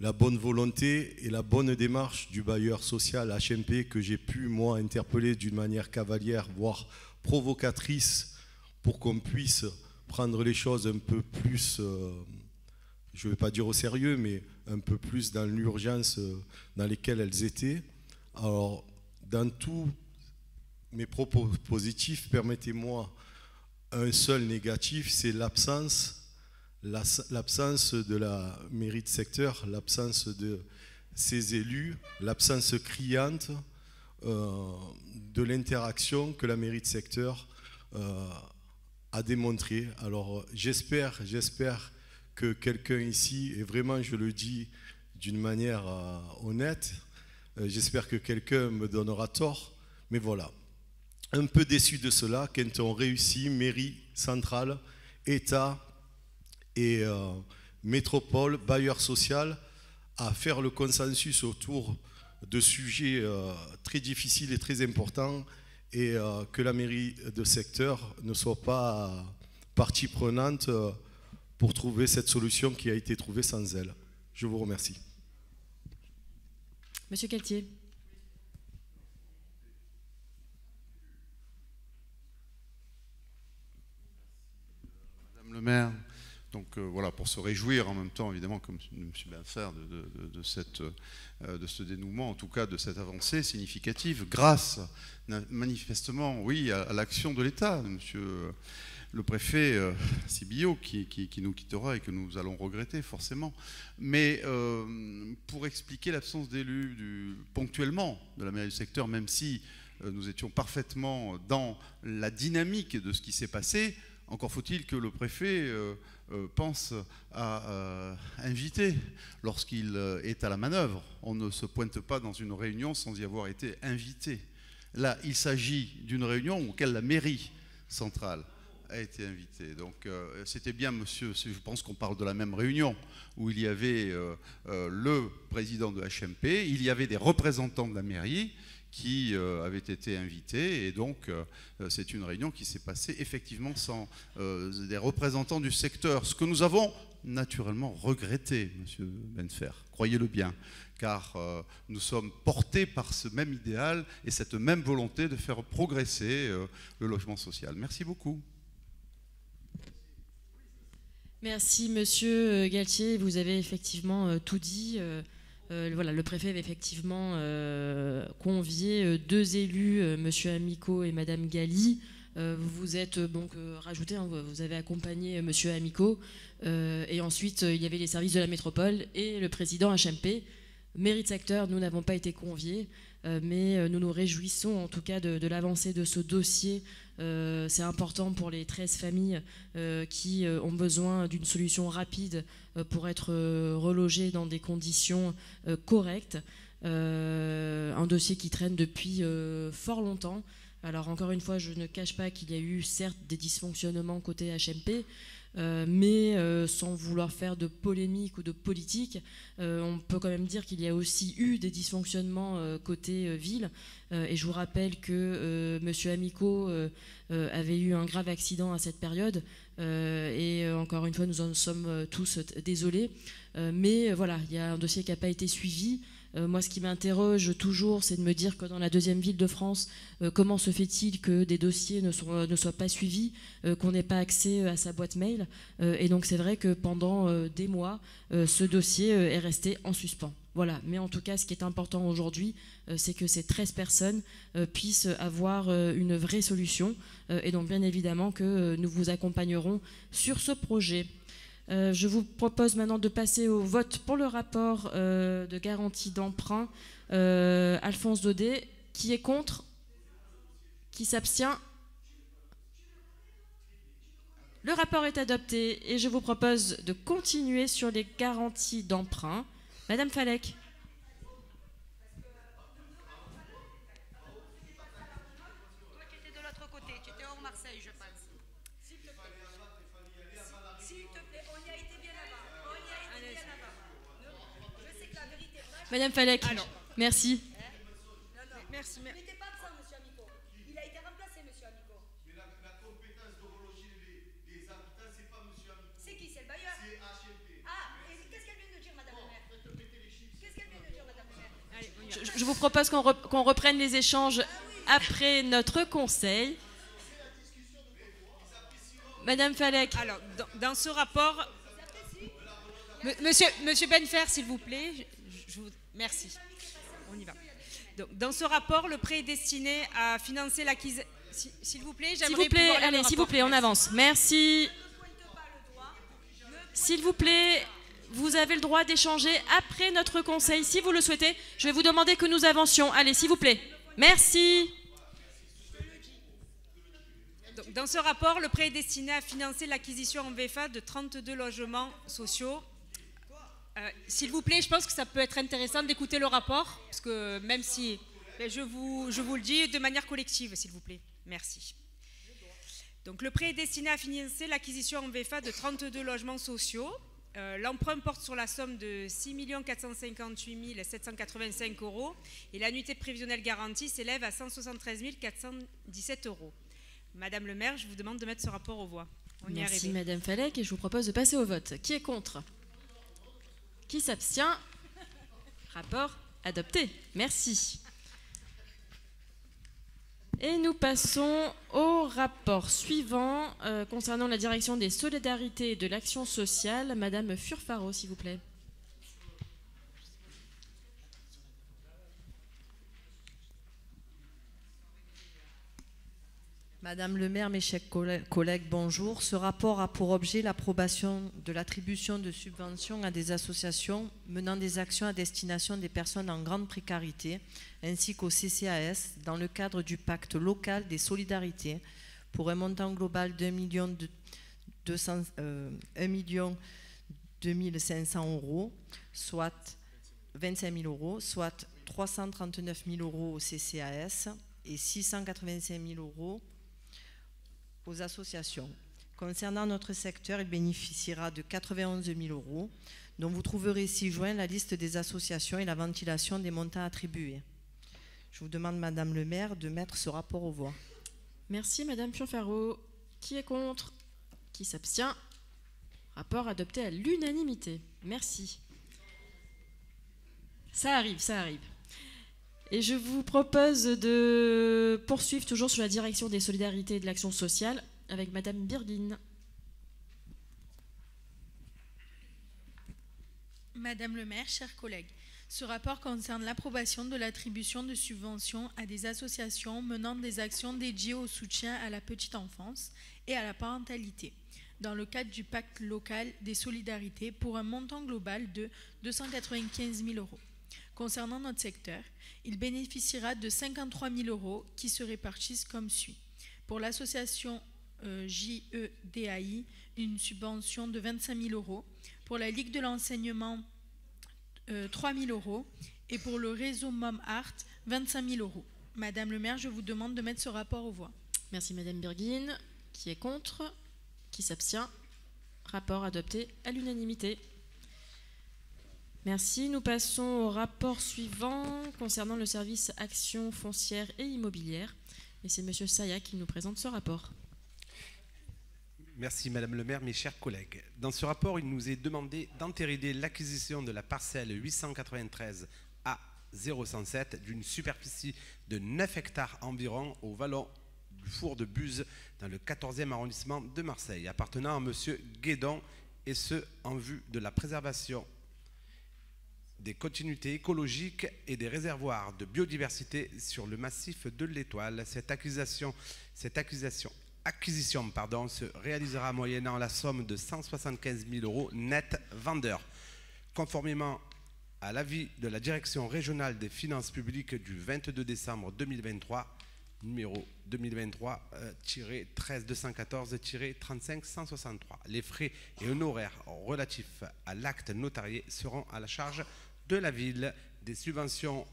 la bonne volonté et la bonne démarche du bailleur social HMP que j'ai pu, moi, interpeller d'une manière cavalière, voire provocatrice, pour qu'on puisse prendre les choses un peu plus, je ne vais pas dire au sérieux, mais un peu plus dans l'urgence dans lesquelles elles étaient. Alors, dans tous mes propos positifs, permettez-moi un seul négatif, c'est l'absence de la mairie de secteur, l'absence de ses élus, l'absence criante de l'interaction que la mairie de secteur a démontré. Alors j'espère que quelqu'un ici, et vraiment je le dis d'une manière honnête, j'espère que quelqu'un me donnera tort, mais voilà. Un peu déçu de cela, quand on réussit, mairie centrale, État et métropole, bailleur social, à faire le consensus autour de sujets très difficiles et très importants, et que la mairie de secteur ne soit pas partie prenante pour trouver cette solution qui a été trouvée sans elle. Je vous remercie. Monsieur Caltier. Madame le maire, donc voilà, pour se réjouir en même temps, évidemment, comme M. Benfer, de ce dénouement, en tout cas de cette avancée significative, grâce manifestement, oui, à l'action de l'État, Monsieur le préfet Sibillot, qui nous quittera et que nous allons regretter forcément. Mais pour expliquer l'absence d'élus ponctuellement de la mairie du secteur, même si nous étions parfaitement dans la dynamique de ce qui s'est passé, encore faut-il que le préfet pense à inviter lorsqu'il est à la manœuvre. On ne se pointe pas dans une réunion sans y avoir été invité. Là, il s'agit d'une réunion auquel la mairie centrale a été invitée. Donc c'était bien, monsieur, je pense qu'on parle de la même réunion, où il y avait le président de HMP, il y avait des représentants de la mairie qui avaient été invités, et donc c'est une réunion qui s'est passée effectivement sans des représentants du secteur, ce que nous avons naturellement regretté, monsieur Benfer, croyez-le bien, car nous sommes portés par ce même idéal et cette même volonté de faire progresser le logement social. Merci beaucoup. Merci Monsieur Galtier, vous avez effectivement tout dit. Voilà, le préfet avait effectivement convié deux élus, Monsieur Amico et Madame Galli. Vous vous êtes donc rajouté, hein, vous avez accompagné Monsieur Amico, et ensuite il y avait les services de la métropole et le président HMP. Mairie de secteur, nous n'avons pas été conviés, mais nous nous réjouissons en tout cas de l'avancée de ce dossier. C'est important pour les 13 familles qui ont besoin d'une solution rapide pour être relogées dans des conditions correctes. Un dossier qui traîne depuis fort longtemps. Alors encore une fois, je ne cache pas qu'il y a eu certes des dysfonctionnements côté HMP, mais sans vouloir faire de polémique ou de politique, on peut quand même dire qu'il y a aussi eu des dysfonctionnements côté ville. Et je vous rappelle que M. Amico avait eu un grave accident à cette période. Et encore une fois, nous en sommes tous désolés. Mais voilà, il y a un dossier qui n'a pas été suivi. Moi, ce qui m'interroge toujours, c'est de me dire que dans la deuxième ville de France, comment se fait-il que des dossiers ne soient pas suivis, qu'on n'ait pas accès à sa boîte mail. Et donc, c'est vrai que pendant des mois, ce dossier est resté en suspens. Voilà. Mais en tout cas, ce qui est important aujourd'hui, c'est que ces 13 personnes puissent avoir une vraie solution. Et donc, bien évidemment, que nous vous accompagnerons sur ce projet. Je vous propose maintenant de passer au vote pour le rapport de garantie d'emprunt. Alphonse Daudet, qui est contre? Qui s'abstient? Le rapport est adopté et je vous propose de continuer sur les garanties d'emprunt. Madame Falek. Madame Falek, merci. Merci. Il n'était pas absent, monsieur Amico. Il a été remplacé, monsieur Amico. Mais la compétence de reloger les habitants, c'est pas monsieur Amico. C'est qui? C'est le bailleur? C'est HLP. Ah, et qu'est-ce qu'elle vient de dire, madame le maire? Qu'est-ce qu'elle vient de dire, madame le maire? Allez, Je vous propose qu'on reprenne les échanges après notre conseil. Madame Falek. Alors, dans ce rapport... Monsieur Benfer, s'il vous plaît. Merci. On y va. Donc, dans ce rapport, le prêt est destiné à financer l'acquisition. S'il vous plaît, j'aimerais. S'il vous plaît, allez, s'il vous plaît, on avance. Merci. S'il vous plaît, vous avez le droit d'échanger après notre conseil, si vous le souhaitez. Je vais vous demander que nous avancions. Allez, s'il vous plaît. Merci. Donc, dans ce rapport, le prêt est destiné à financer l'acquisition en VFA de 32 logements sociaux. S'il vous plaît, je pense que ça peut être intéressant d'écouter le rapport, parce que même si je vous le dis de manière collective, s'il vous plaît. Merci. Donc, le prêt est destiné à financer l'acquisition en VFA de 32 logements sociaux. L'emprunt porte sur la somme de 6 458 785 € et l'annuité prévisionnelle garantie s'élève à 173 417 €. Madame le maire, je vous demande de mettre ce rapport aux voix. On y est Merci, arrivé. Madame Falek, et je vous propose de passer au vote. Qui est contre? Qui s'abstient? Rapport adopté. Merci. Et nous passons au rapport suivant concernant la direction des solidarités et de l'action sociale. Madame Furfaro, s'il vous plaît. Madame le maire, mes chers collègues, bonjour. Ce rapport a pour objet l'approbation de l'attribution de subventions à des associations menant des actions à destination des personnes en grande précarité, ainsi qu'au CCAS, dans le cadre du pacte local des solidarités, pour un montant global d'1 million 500 €, soit 25 000 €, soit 339 000 € au CCAS et 685 000 € aux associations. Concernant notre secteur, il bénéficiera de 91 000 €, dont vous trouverez ci-joint la liste des associations et la ventilation des montants attribués. Je vous demande, Madame le maire, de mettre ce rapport aux voix. Merci, Madame Furfaro. Qui est contre? Qui s'abstient? Rapport adopté à l'unanimité. Merci. Ça arrive, ça arrive. Et je vous propose de poursuivre toujours sur la direction des solidarités et de l'action sociale avec Madame Birguin. Madame le maire, chers collègues, ce rapport concerne l'approbation de l'attribution de subventions à des associations menant des actions dédiées au soutien à la petite enfance et à la parentalité, dans le cadre du pacte local des solidarités pour un montant global de 295 000 €. Concernant notre secteur, il bénéficiera de 53 000 € qui se répartissent comme suit. Pour l'association JEDAI, une subvention de 25 000 €. Pour la Ligue de l'enseignement, 3 000 € et pour le réseau Mom Art, 25 000 €. Madame le maire, je vous demande de mettre ce rapport aux voix. Merci Madame Birguin. Qui est contre? Qui s'abstient? Rapport adopté à l'unanimité. Merci. Nous passons au rapport suivant concernant le service action foncière et immobilière. Et c'est M. Saya qui nous présente ce rapport. Merci Madame le maire, mes chers collègues. Dans ce rapport, il nous est demandé d'entériner l'acquisition de la parcelle 893 A 007 d'une superficie de 9 hectares environ au vallon du Four de Buse dans le 14e arrondissement de Marseille, appartenant à M. Guédon, et ce en vue de la préservation des continuités écologiques et des réservoirs de biodiversité sur le massif de l'Étoile. Cette acquisition se réalisera moyennant la somme de 175 000 € net vendeur. Conformément à l'avis de la Direction régionale des finances publiques du 22 décembre 2023, numéro 2023-13214-35163, les frais et honoraires relatifs à l'acte notarié seront à la charge de la ville. Des subventions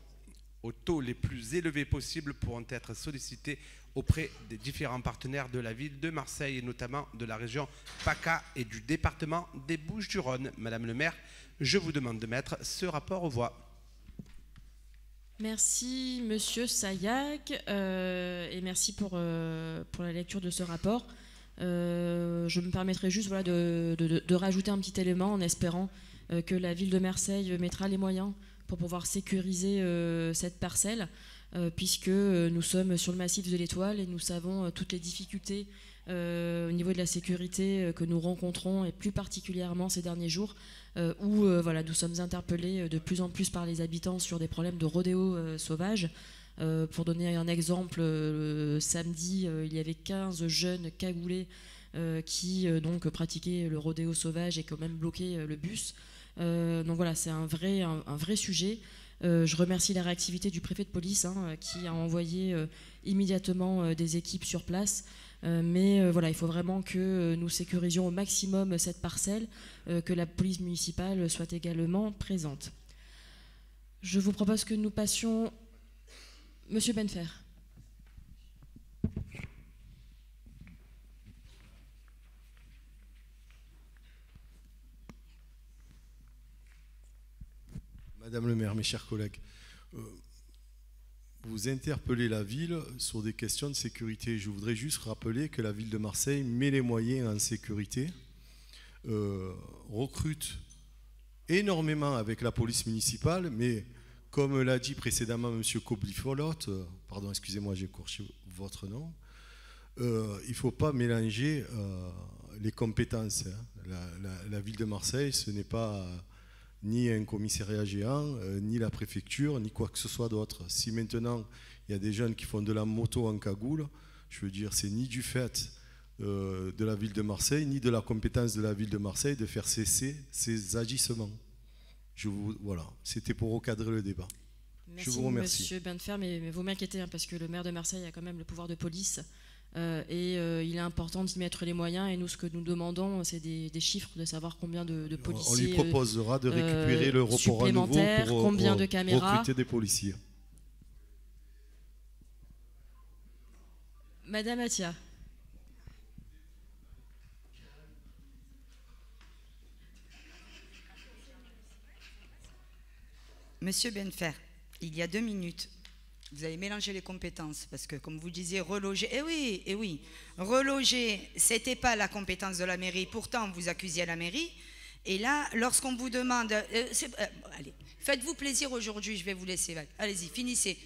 aux taux les plus élevés possibles pourront être sollicitées auprès des différents partenaires de la ville de Marseille et notamment de la région PACA et du département des Bouches-du-Rhône. Madame le maire, je vous demande de mettre ce rapport aux voix. Merci Monsieur Sayac et merci pour la lecture de ce rapport. Je me permettrai juste de rajouter un petit élément en espérant que la ville de Marseille mettra les moyens pour pouvoir sécuriser cette parcelle, puisque nous sommes sur le massif de l'Étoile et nous savons toutes les difficultés au niveau de la sécurité que nous rencontrons, et plus particulièrement ces derniers jours, où nous sommes interpellés de plus en plus par les habitants sur des problèmes de rodéo sauvage. Pour donner un exemple, samedi, il y avait 15 jeunes cagoulés qui donc pratiquaient le rodéo sauvage et qui ont même bloqué le bus. Donc voilà, c'est un vrai sujet. Je remercie la réactivité du préfet de police qui a envoyé immédiatement des équipes sur place. Mais il faut vraiment que nous sécurisions au maximum cette parcelle, que la police municipale soit également présente. Je vous propose que nous passions... Monsieur Benfer. Madame le maire, mes chers collègues, vous interpellez la ville sur des questions de sécurité. Je voudrais juste rappeler que la ville de Marseille met les moyens en sécurité, recrute énormément avec la police municipale, mais comme l'a dit précédemment M. Koblifolot, pardon, excusez-moi, j'ai écorché votre nom, il ne faut pas mélanger les compétences. La ville de Marseille, ce n'est pas ni un commissariat géant, ni la préfecture, ni quoi que ce soit d'autre. Si maintenant il y a des jeunes qui font de la moto en cagoule, je veux dire, c'est ni du fait de la ville de Marseille, ni de la compétence de la ville de Marseille de faire cesser ces agissements. Voilà, c'était pour recadrer le débat. Merci, je vous remercie. Monsieur Benfer, mais vous m'inquiétez parce que le maire de Marseille a quand même le pouvoir de police et il est important d'y mettre les moyens, et nous ce que nous demandons c'est des chiffres, de savoir combien de policiers on lui proposera de récupérer le report à nouveau pour combien de caméras, recruter des policiers. Madame Atia. Monsieur Benfer, il y a 2 minutes, vous avez mélangé les compétences, parce que comme vous disiez, reloger, eh oui, reloger, c'était pas la compétence de la mairie, pourtant vous accusiez la mairie, et là, lorsqu'on vous demande, allez, faites-vous plaisir aujourd'hui, je vais vous laisser, allez-y, finissez.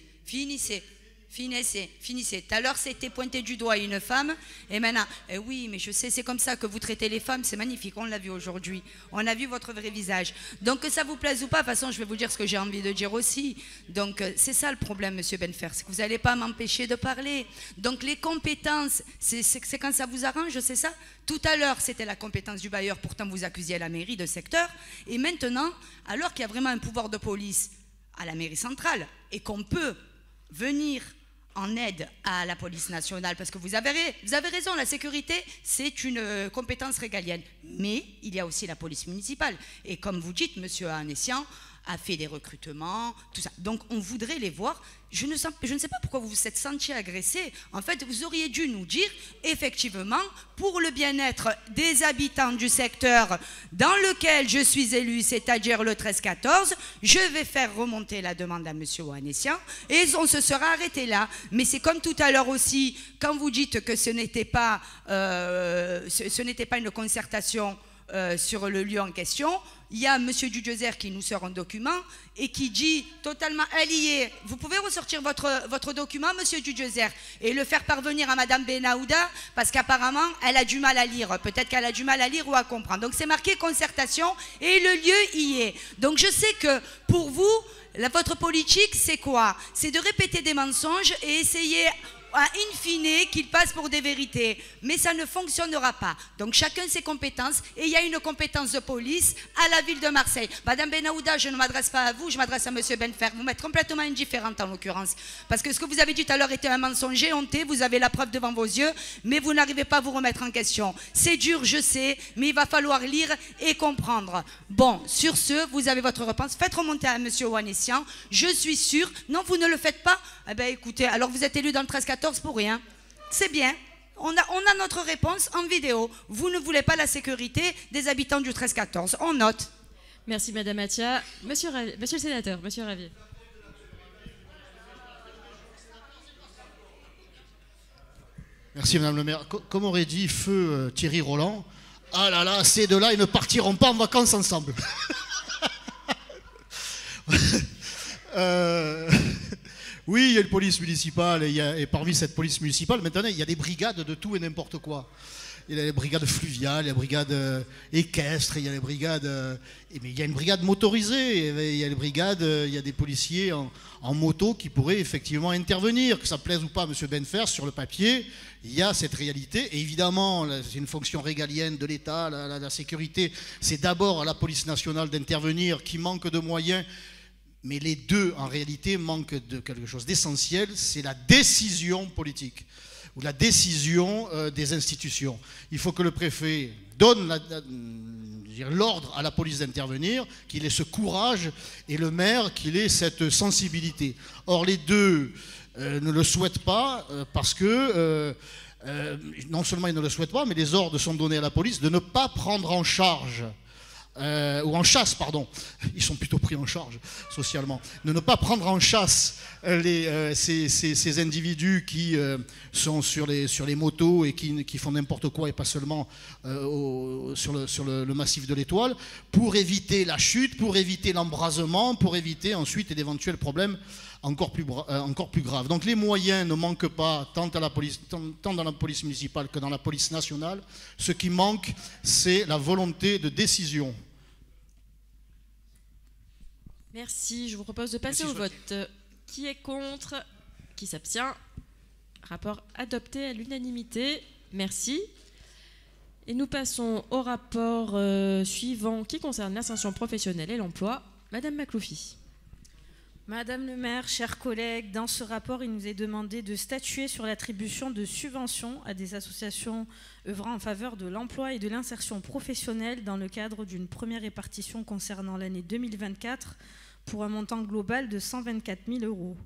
Tout à l'heure, c'était pointé du doigt une femme. Et maintenant, oui, mais je sais, c'est comme ça que vous traitez les femmes. C'est magnifique, on l'a vu aujourd'hui. On a vu votre vrai visage. Donc, que ça vous plaise ou pas, de toute façon, je vais vous dire ce que j'ai envie de dire aussi. Donc, c'est ça le problème, monsieur Benfer. C'est que vous n'allez pas m'empêcher de parler. Donc, les compétences, c'est quand ça vous arrange, c'est ça? Tout à l'heure, c'était la compétence du bailleur. Pourtant, vous accusiez la mairie de secteur. Et maintenant, alors qu'il y a vraiment un pouvoir de police à la mairie centrale et qu'on peut venir en aide à la police nationale, parce que vous avez raison, la sécurité, c'est une compétence régalienne. Mais il y a aussi la police municipale. Et comme vous dites, monsieur Anessian, a fait des recrutements, tout ça. Donc on voudrait les voir. Je ne sais pas pourquoi vous vous êtes senti agressé. En fait, vous auriez dû nous dire, effectivement, pour le bien-être des habitants du secteur dans lequel je suis élu, c'est-à-dire le 13-14, je vais faire remonter la demande à M. Ohanessian et on se sera arrêté là. Mais c'est comme tout à l'heure aussi, quand vous dites que ce n'était pas une concertation sur le lieu en question, il y a M. Dudiozer qui nous sort un document et qui dit totalement allié. Vous pouvez ressortir votre document, M. Dudiozer, et le faire parvenir à Mme Benahouda, parce qu'apparemment, elle a du mal à lire. Peut-être qu'elle a du mal à lire ou à comprendre. Donc c'est marqué concertation et le lieu y est. Donc je sais que pour vous, votre politique, c'est quoi? C'est de répéter des mensonges et essayer in fine qu'il passe pour des vérités, mais ça ne fonctionnera pas. Donc chacun ses compétences, et il y a une compétence de police à la ville de Marseille. Madame Benahouda, je ne m'adresse pas à vous, je m'adresse à M. Benfer. Vous m'êtes complètement indifférente en l'occurrence, parce que ce que vous avez dit tout à l'heure était un mensonge honteux, vous avez la preuve devant vos yeux, mais vous n'arrivez pas à vous remettre en question. C'est dur, je sais, mais il va falloir lire et comprendre. Bon, sur ce, vous avez votre réponse, faites remonter à M. Ohanessian, je suis sûre. Non, vous ne le faites pas? Eh bien écoutez, alors vous êtes élu dans le 13-14 pour rien. C'est bien. On a notre réponse en vidéo. Vous ne voulez pas la sécurité des habitants du 13-14. On note. Merci Madame Atia. Monsieur le sénateur, Monsieur Ravier. Merci Madame le maire. Comme aurait dit feu Thierry Roland, ah là là, ces deux-là, ils ne partiront pas en vacances ensemble. Oui, il y a une police municipale et parmi cette police municipale, maintenant, il y a des brigades de tout et n'importe quoi. Il y a les brigades fluviales, il y a les brigades équestres, il y a les brigades... mais il y a une brigade motorisée, il y a les brigades, il y a des policiers en moto qui pourraient effectivement intervenir. Que ça plaise ou pas à M. Benfer, sur le papier, il y a cette réalité. Et évidemment, c'est une fonction régalienne de l'État, la sécurité, c'est d'abord à la police nationale d'intervenir, qui manque de moyens. Mais les deux, en réalité, manquent de quelque chose d'essentiel, c'est la décision politique, ou la décision des institutions. Il faut que le préfet donne l'ordre à la police d'intervenir, qu'il ait ce courage, et le maire qu'il ait cette sensibilité. Or, les deux ne le souhaitent pas, parce que non seulement ils ne le souhaitent pas, mais les ordres sont donnés à la police de ne pas prendre en charge ou en chasse, pardon, ils sont plutôt pris en charge socialement, de ne pas prendre en chasse ces individus qui sont sur les motos et qui font n'importe quoi et pas seulement sur le massif de l'Étoile, pour éviter la chute, pour éviter l'embrasement, pour éviter ensuite d'éventuels problèmes encore plus graves. Donc les moyens ne manquent pas tant dans la police municipale que dans la police nationale. Ce qui manque, c'est la volonté de décision. Merci. Je vous propose de passer au vote. Qui est contre? Qui s'abstient? Rapport adopté à l'unanimité. Merci. Et nous passons au rapport suivant qui concerne l'insertion professionnelle et l'emploi. Madame Makloufi. Madame le maire, chers collègues, dans ce rapport, il nous est demandé de statuer sur l'attribution de subventions à des associations œuvrant en faveur de l'emploi et de l'insertion professionnelle dans le cadre d'une première répartition concernant l'année 2024 pour un montant global de 124 000 €.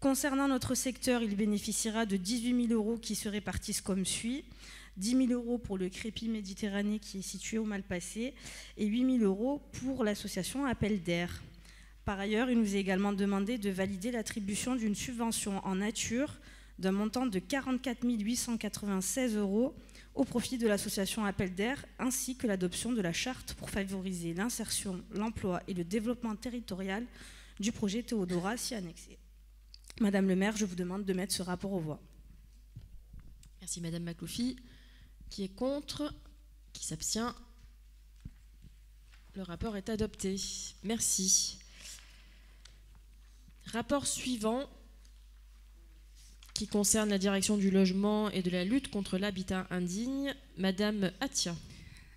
Concernant notre secteur, il bénéficiera de 18 000 € qui se répartissent comme suit. 10 000 € pour le Crépi Méditerranée qui est situé au Malpasset et 8 000 € pour l'association Appel d'Air. Par ailleurs, il nous est également demandé de valider l'attribution d'une subvention en nature d'un montant de 44 896 € au profit de l'association Appel d'Air, ainsi que l'adoption de la charte pour favoriser l'insertion, l'emploi et le développement territorial du projet Théodora s'y annexé. Madame le maire, je vous demande de mettre ce rapport aux voix. Merci Madame Makloufi. Qui est contre? Qui s'abstient? Le rapport est adopté. Merci. Rapport suivant qui concerne la direction du logement et de la lutte contre l'habitat indigne. Madame Atia.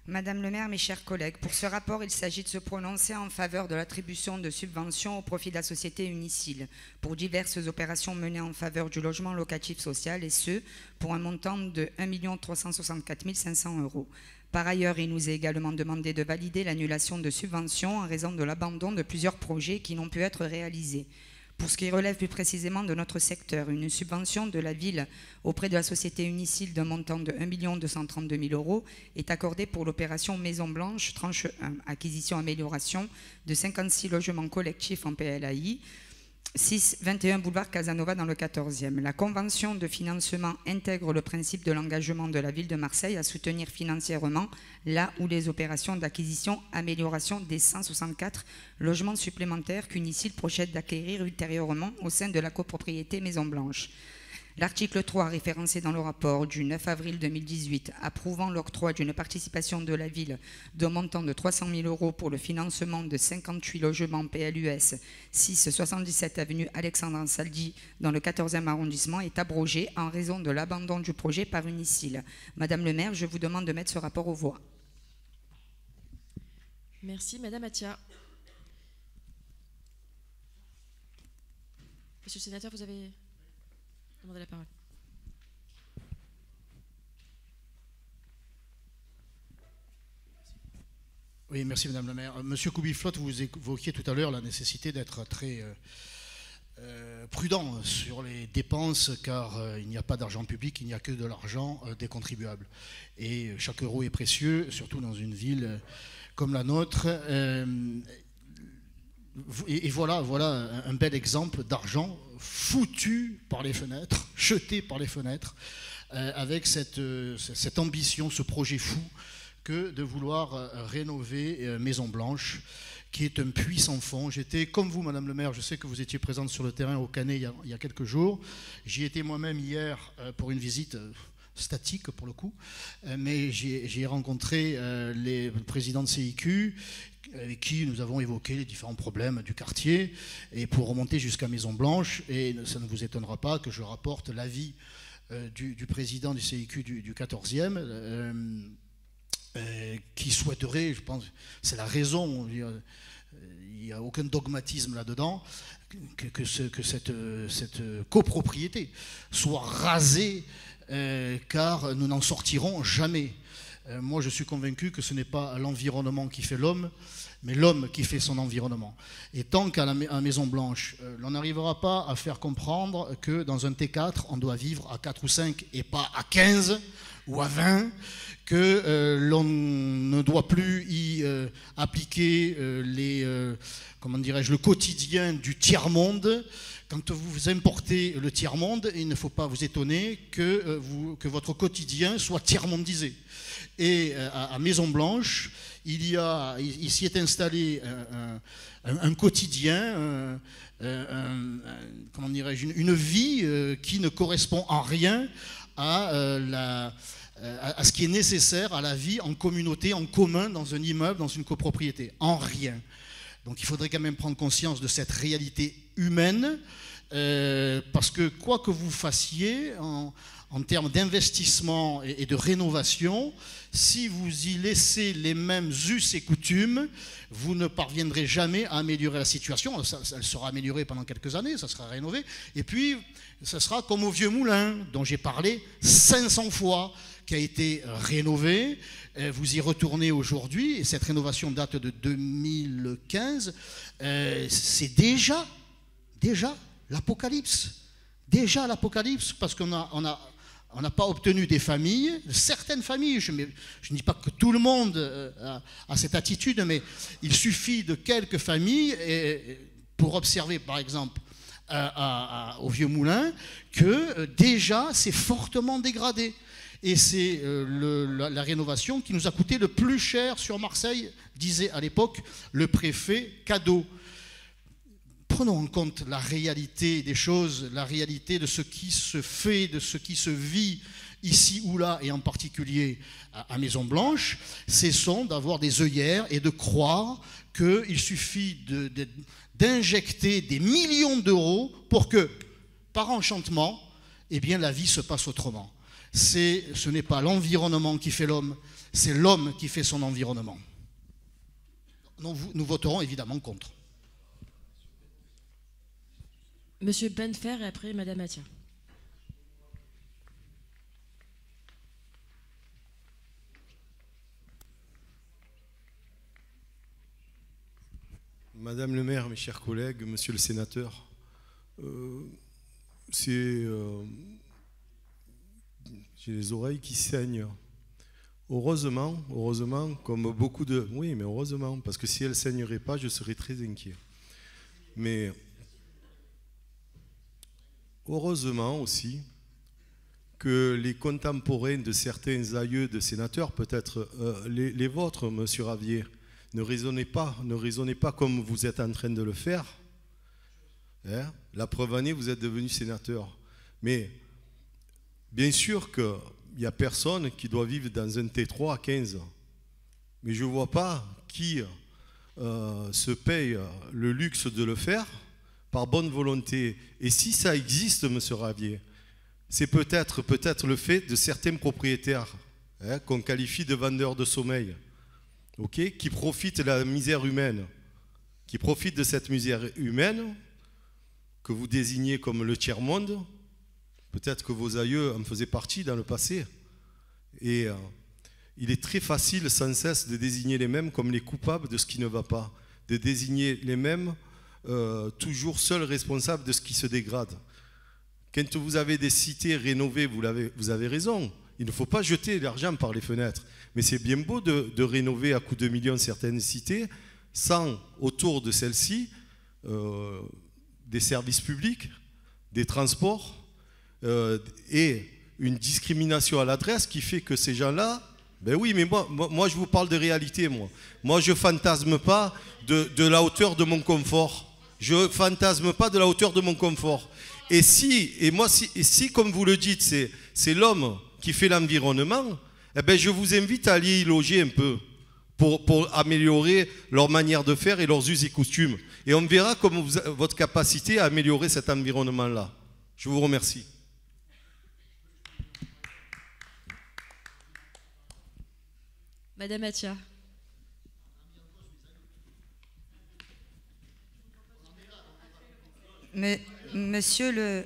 Madame le maire, mes chers collègues, pour ce rapport, il s'agit de se prononcer en faveur de l'attribution de subventions au profit de la société Unicil pour diverses opérations menées en faveur du logement locatif social et ce, pour un montant de 1 364 500 €. Par ailleurs, il nous est également demandé de valider l'annulation de subventions en raison de l'abandon de plusieurs projets qui n'ont pu être réalisés. Pour ce qui relève plus précisément de notre secteur, une subvention de la ville auprès de la société Unicil d'un montant de 1 232 000 € est accordée pour l'opération Maison Blanche, tranche 1, acquisition-amélioration de 56 logements collectifs en PLAI, 21 boulevard Casanova dans le 14e. La convention de financement intègre le principe de l'engagement de la ville de Marseille à soutenir financièrement là où les opérations d'acquisition-amélioration des 164 logements supplémentaires qu'Unicil projette d'acquérir ultérieurement au sein de la copropriété Maison Blanche. L'article 3, référencé dans le rapport du 9 avril 2018, approuvant l'octroi d'une participation de la ville d'un montant de 300 000 € pour le financement de 58 logements PLUS 677 avenue Alexandre Ansaldi dans le 14e arrondissement, est abrogé en raison de l'abandon du projet par Unicil. Madame le maire, je vous demande de mettre ce rapport aux voix. Merci, Madame Atia. Monsieur le sénateur, vous avez demandé la parole. Oui, merci Madame la maire. Monsieur Koubiflotte, vous évoquiez tout à l'heure la nécessité d'être très prudent sur les dépenses, car il n'y a pas d'argent public, il n'y a que de l'argent des contribuables. Et chaque euro est précieux, surtout dans une ville comme la nôtre. Et voilà un bel exemple d'argent foutu par les fenêtres, jeté par les fenêtres, avec cette ambition, ce projet fou que de vouloir rénover Maison Blanche, qui est un puits sans fond. J'étais, comme vous, Madame le maire, je sais que vous étiez présente sur le terrain au Canet il y a quelques jours. J'y étais moi-même hier pour une visite statique pour le coup, mais j'ai rencontré les présidents de CIQ avec qui nous avons évoqué les différents problèmes du quartier, et pour remonter jusqu'à Maison Blanche, et ça ne vous étonnera pas que je rapporte l'avis du président du CIQ du 14e, qui souhaiterait, je pense, c'est la raison, il n'y a aucun dogmatisme là-dedans, que cette copropriété soit rasée, car nous n'en sortirons jamais. Moi, je suis convaincu que ce n'est pas l'environnement qui fait l'homme, mais l'homme qui fait son environnement. Et tant qu'à la Maison Blanche, on n'arrivera pas à faire comprendre que dans un T4, on doit vivre à 4 ou 5 et pas à 15 ou à 20, que l'on ne doit plus y appliquer le quotidien du tiers-monde. Quand vous importez le tiers-monde, il ne faut pas vous étonner que votre quotidien soit tiers-mondisé. Et à Maison Blanche, il s'y est installé un quotidien, une vie qui ne correspond en rien à ce qui est nécessaire à la vie en communauté, en commun, dans un immeuble, dans une copropriété. En rien. Donc il faudrait quand même prendre conscience de cette réalité humaine, parce que quoi que vous fassiez en termes d'investissement et de rénovation, si vous y laissez les mêmes us et coutumes, vous ne parviendrez jamais à améliorer la situation. Elle sera améliorée pendant quelques années, ça sera rénové, et puis ça sera comme au Vieux Moulin, dont j'ai parlé 500 fois, qui a été rénové. Vous y retournez aujourd'hui, et cette rénovation date de 2015. C'est déjà l'apocalypse. Déjà l'apocalypse, parce qu'on n'a pas obtenu des familles, certaines familles, je ne dis pas que tout le monde a cette attitude, mais il suffit de quelques familles pour observer, par exemple, au Vieux Moulin, que déjà c'est fortement dégradé. Et c'est la rénovation qui nous a coûté le plus cher sur Marseille, disait à l'époque le préfet Cadeau. Prenons en compte la réalité des choses, la réalité de ce qui se fait, de ce qui se vit ici ou là, et en particulier à Maison Blanche. Cessons d'avoir des œillères et de croire qu'il suffit d'injecter des millions d'euros pour que, par enchantement, eh bien, la vie se passe autrement. Ce n'est pas l'environnement qui fait l'homme, c'est l'homme qui fait son environnement. Nous voterons évidemment contre. Monsieur Benfer et après Madame Mathia. Madame le maire, mes chers collègues, monsieur le sénateur, j'ai les oreilles qui saignent. Heureusement, comme beaucoup de... Oui, mais heureusement, parce que si elles ne saigneraient pas, je serais très inquiet. Mais heureusement aussi que les contemporains de certains aïeux de sénateurs, peut-être les vôtres, monsieur Ravier, ne raisonnez pas comme vous êtes en train de le faire. Hein? La preuve en est, vous êtes devenu sénateur. Mais bien sûr qu'il n'y a personne qui doit vivre dans un T3 à 15. Mais je ne vois pas qui se paye le luxe de le faire par bonne volonté. Et si ça existe, monsieur Ravier, c'est peut-être le fait de certains propriétaires qu'on qualifie de vendeurs de sommeil. Qui profitent de la misère humaine, qui profitent de cette misère humaine que vous désignez comme le tiers-monde. Peut-être que vos aïeux en faisaient partie dans le passé. Et il est très facile sans cesse de désigner les mêmes comme les coupables de ce qui ne va pas, de désigner les mêmes toujours seuls responsables de ce qui se dégrade. Quand vous avez des cités rénovées, vous avez raison. Il ne faut pas jeter l'argent par les fenêtres. Mais c'est bien beau de rénover à coups de millions certaines cités sans, autour de celles-ci, des services publics, des transports et une discrimination à l'adresse qui fait que ces gens-là... Ben oui, mais moi je vous parle de réalité, moi. Moi, je ne fantasme pas de la hauteur de mon confort. Je ne fantasme pas de la hauteur de mon confort. Et si, comme vous le dites, c'est l'homme qui fait l'environnement, eh ben, je vous invite à aller y loger un peu pour améliorer leur manière de faire et leurs us et coutumes. Et on verra comment votre capacité à améliorer cet environnement-là. Je vous remercie. Madame Mathia. Mais, monsieur le...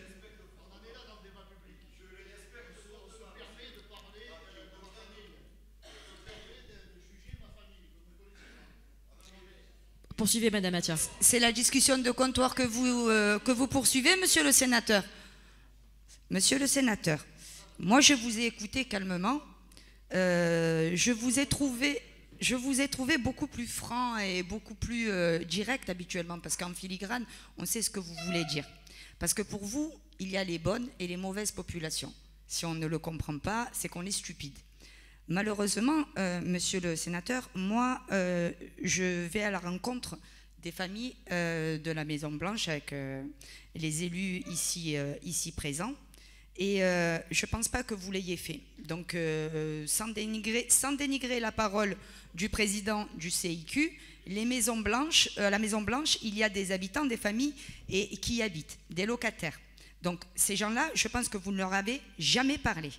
Poursuivez, Madame Mathia. C'est la discussion de comptoir que vous poursuivez, monsieur le sénateur. Monsieur le sénateur, moi je vous ai écouté calmement. Je vous ai trouvé beaucoup plus franc et beaucoup plus direct habituellement, parce qu'en filigrane, on sait ce que vous voulez dire. Parce que pour vous, il y a les bonnes et les mauvaises populations. Si on ne le comprend pas, c'est qu'on est stupide. Malheureusement, monsieur le sénateur, moi, je vais à la rencontre des familles de la Maison Blanche avec les élus ici présents. Et je ne pense pas que vous l'ayez fait. Donc, sans dénigrer la parole du président du CIQ, à la Maison Blanche, il y a des habitants, des familles qui y habitent, des locataires. Donc, ces gens-là, je pense que vous ne leur avez jamais parlé.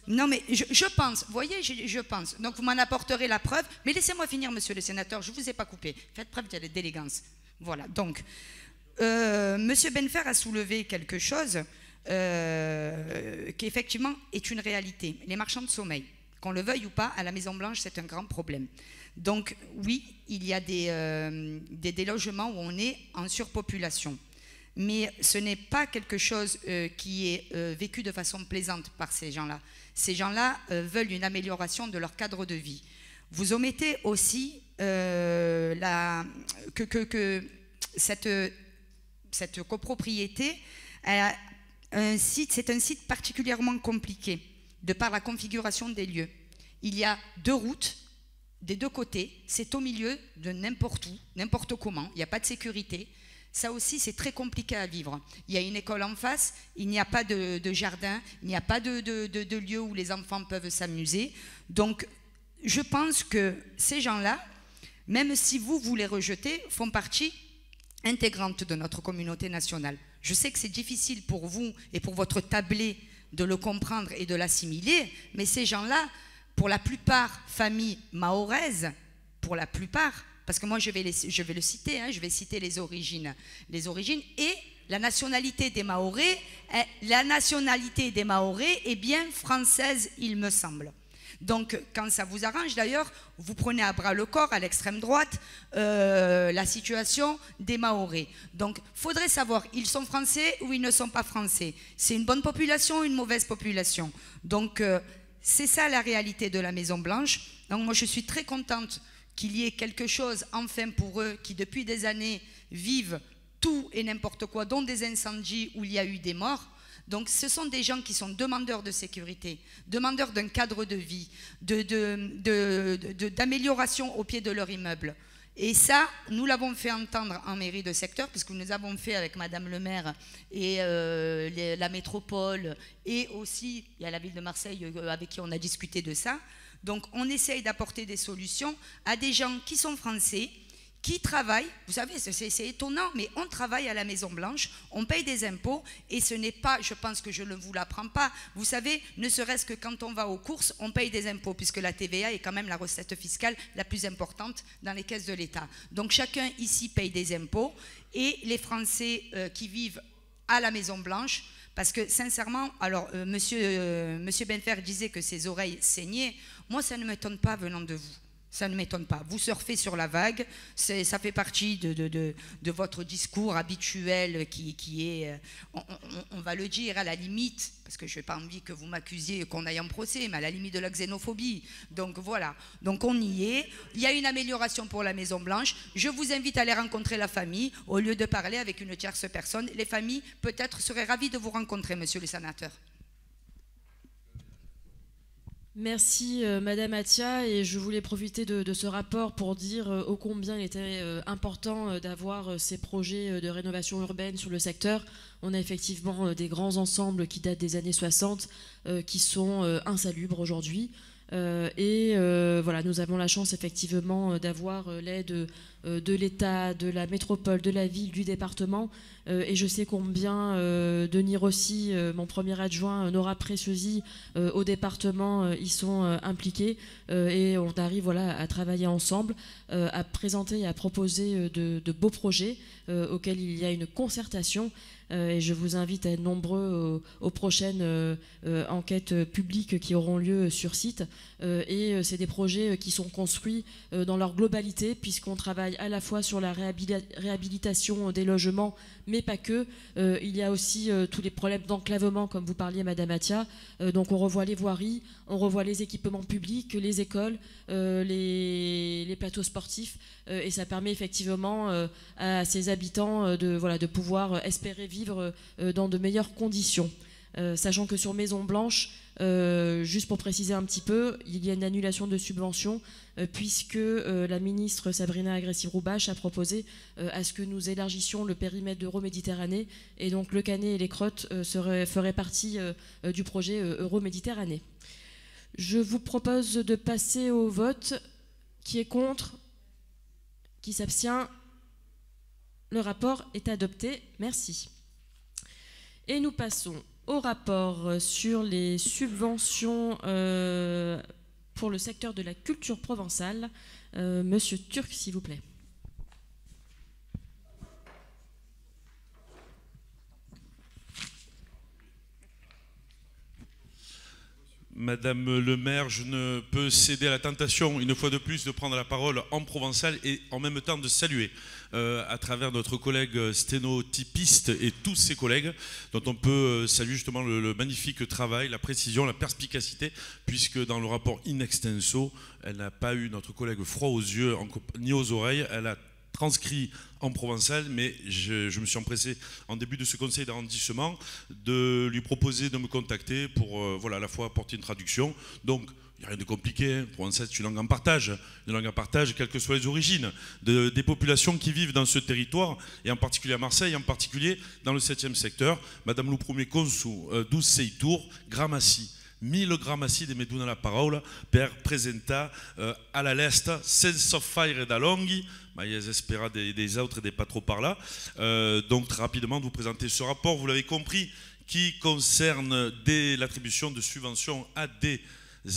Non, mais je pense, vous voyez, je pense. Donc, vous m'en apporterez la preuve. Mais laissez-moi finir, monsieur le sénateur, je ne vous ai pas coupé. Faites preuve d'élégance. Voilà, donc, monsieur Benfer a soulevé quelque chose qui, effectivement, est une réalité. Les marchands de sommeil, qu'on le veuille ou pas, à la Maison-Blanche, c'est un grand problème. Donc, oui, il y a des logements où on est en surpopulation. Mais ce n'est pas quelque chose qui est vécu de façon plaisante par ces gens-là. Ces gens-là veulent une amélioration de leur cadre de vie. Vous omettez aussi que cette copropriété, c'est un site particulièrement compliqué de par la configuration des lieux. Il y a 2 routes des 2 côtés, c'est au milieu de n'importe où, n'importe comment, il n'y a pas de sécurité. Ça aussi, c'est très compliqué à vivre. Il y a une école en face, il n'y a pas de jardin, il n'y a pas de lieu où les enfants peuvent s'amuser. Donc, je pense que ces gens-là, même si vous les rejetez, font partie intégrante de notre communauté nationale. Je sais que c'est difficile pour vous et pour votre tablé de le comprendre et de l'assimiler, mais ces gens-là, pour la plupart familles mahoraises, pour la plupart, parce que moi je vais le citer, hein, je vais citer les origines et la nationalité des Mahorais est bien française, il me semble. Donc, quand ça vous arrange, d'ailleurs, vous prenez à bras le corps, à l'extrême droite, la situation des Mahorais. Donc, il faudrait savoir, ils sont français ou ils ne sont pas français. C'est une bonne population ou une mauvaise population. Donc, c'est ça la réalité de la Maison-Blanche. Donc, moi, je suis très contente qu'il y ait quelque chose, enfin, pour eux, qui depuis des années vivent tout et n'importe quoi, dont des incendies où il y a eu des morts. Donc ce sont des gens qui sont demandeurs de sécurité, demandeurs d'un cadre de vie, d'amélioration au pied de leur immeuble. Et ça, nous l'avons fait entendre en mairie de secteur, puisque nous avons fait avec Madame le maire et la métropole, et aussi il y a la ville de Marseille avec qui on a discuté de ça. Donc on essaye d'apporter des solutions à des gens qui sont français, qui travaillent, vous savez, c'est étonnant, mais on travaille à la Maison-Blanche, on paye des impôts, et ce n'est pas, je pense que je ne vous l'apprends pas, vous savez, ne serait-ce que quand on va aux courses, on paye des impôts, puisque la TVA est quand même la recette fiscale la plus importante dans les caisses de l'État. Donc chacun ici paye des impôts, et les Français qui vivent à la Maison-Blanche, parce que sincèrement, alors monsieur Benfer disait que ses oreilles saignaient, moi ça ne m'étonne pas venant de vous. Ça ne m'étonne pas. Vous surfez sur la vague, ça fait partie de votre discours habituel qui est, on va le dire, à la limite, parce que je n'ai pas envie que vous m'accusiez qu'on aille en procès, mais à la limite de la xénophobie. Donc voilà, donc on y est. Il y a une amélioration pour la Maison-Blanche. Je vous invite à aller rencontrer la famille, au lieu de parler avec une tierce personne. Les familles, peut-être, seraient ravies de vous rencontrer, monsieur le sénateur. Merci Madame Atia, et je voulais profiter de ce rapport pour dire ô combien il était important d'avoir ces projets de rénovation urbaine sur le secteur. On a effectivement des grands ensembles qui datent des années 60 qui sont insalubres aujourd'hui. Voilà, nous avons la chance effectivement d'avoir l'aide de l'État, de la métropole, de la ville, du département, et je sais combien Denis Rossi, mon premier adjoint, Nora Preciosi au département, ils sont impliqués, et on arrive voilà, à travailler ensemble, à présenter et à proposer de beaux projets auxquels il y a une concertation. Et je vous invite à être nombreux aux prochaines enquêtes publiques qui auront lieu sur site. Et c'est des projets qui sont construits dans leur globalité, puisqu'on travaille à la fois sur la réhabilitation des logements, mais pas que. Il y a aussi tous les problèmes d'enclavement, comme vous parliez, Madame Atia. Donc on revoit les voiries, on revoit les équipements publics, les écoles, les plateaux sportifs, et ça permet effectivement à ces habitants de pouvoir espérer vivre dans de meilleures conditions. Sachant que sur Maison-Blanche, juste pour préciser un petit peu, il y a une annulation de subventions puisque la ministre Sabrina Agresti-Roubache a proposé à ce que nous élargissions le périmètre d'Euroméditerranée, et donc le Canet et les Crottes feraient partie du projet Euroméditerranée. Je vous propose de passer au vote. Qui est contre? Qui s'abstient? Le rapport est adopté. Merci. Et nous passons au rapport sur les subventions pour le secteur de la culture provençale. Monsieur Turc, s'il vous plaît. Madame le maire, je ne peux céder à la tentation, une fois de plus, de prendre la parole en provençal et en même temps de saluer à travers notre collègue sténotypiste et tous ses collègues, dont on peut saluer justement le magnifique travail, la précision, la perspicacité, puisque dans le rapport in extenso, elle n'a pas eu notre collègue froid aux yeux ni aux oreilles, elle a transcrit en provençal, mais je me suis empressé en début de ce conseil d'arrondissement de lui proposer de me contacter pour voilà, à la fois apporter une traduction. Donc, il n'y a rien de compliqué, provençal c'est une langue en partage, quelles que soient les origines, des populations qui vivent dans ce territoire, et en particulier à Marseille, en particulier dans le 7e secteur. Madame le premier consul, 12 Seitour, Gramassi. 1000 grammassi de Meduna la parola per presenta alla lesta senza fare da longhi, ma io spera des autres et des pas trop par là. Donc très rapidement de vous présenter ce rapport, vous l'avez compris, qui concerne l'attribution de subventions à des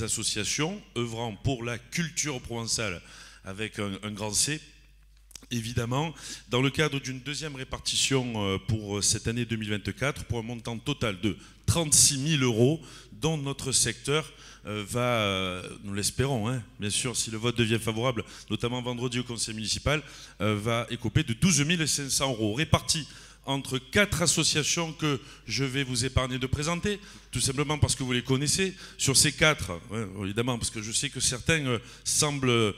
associations œuvrant pour la culture provençale avec un grand C. Évidemment, dans le cadre d'une deuxième répartition pour cette année 2024, pour un montant total de 36 000 €, dont notre secteur va, nous l'espérons, hein, bien sûr, si le vote devient favorable, notamment vendredi au conseil municipal, va écoper de 12 500 €, répartis entre 4 associations que je vais vous épargner de présenter, tout simplement parce que vous les connaissez. Sur ces 4, ouais, évidemment, parce que je sais que certains semblent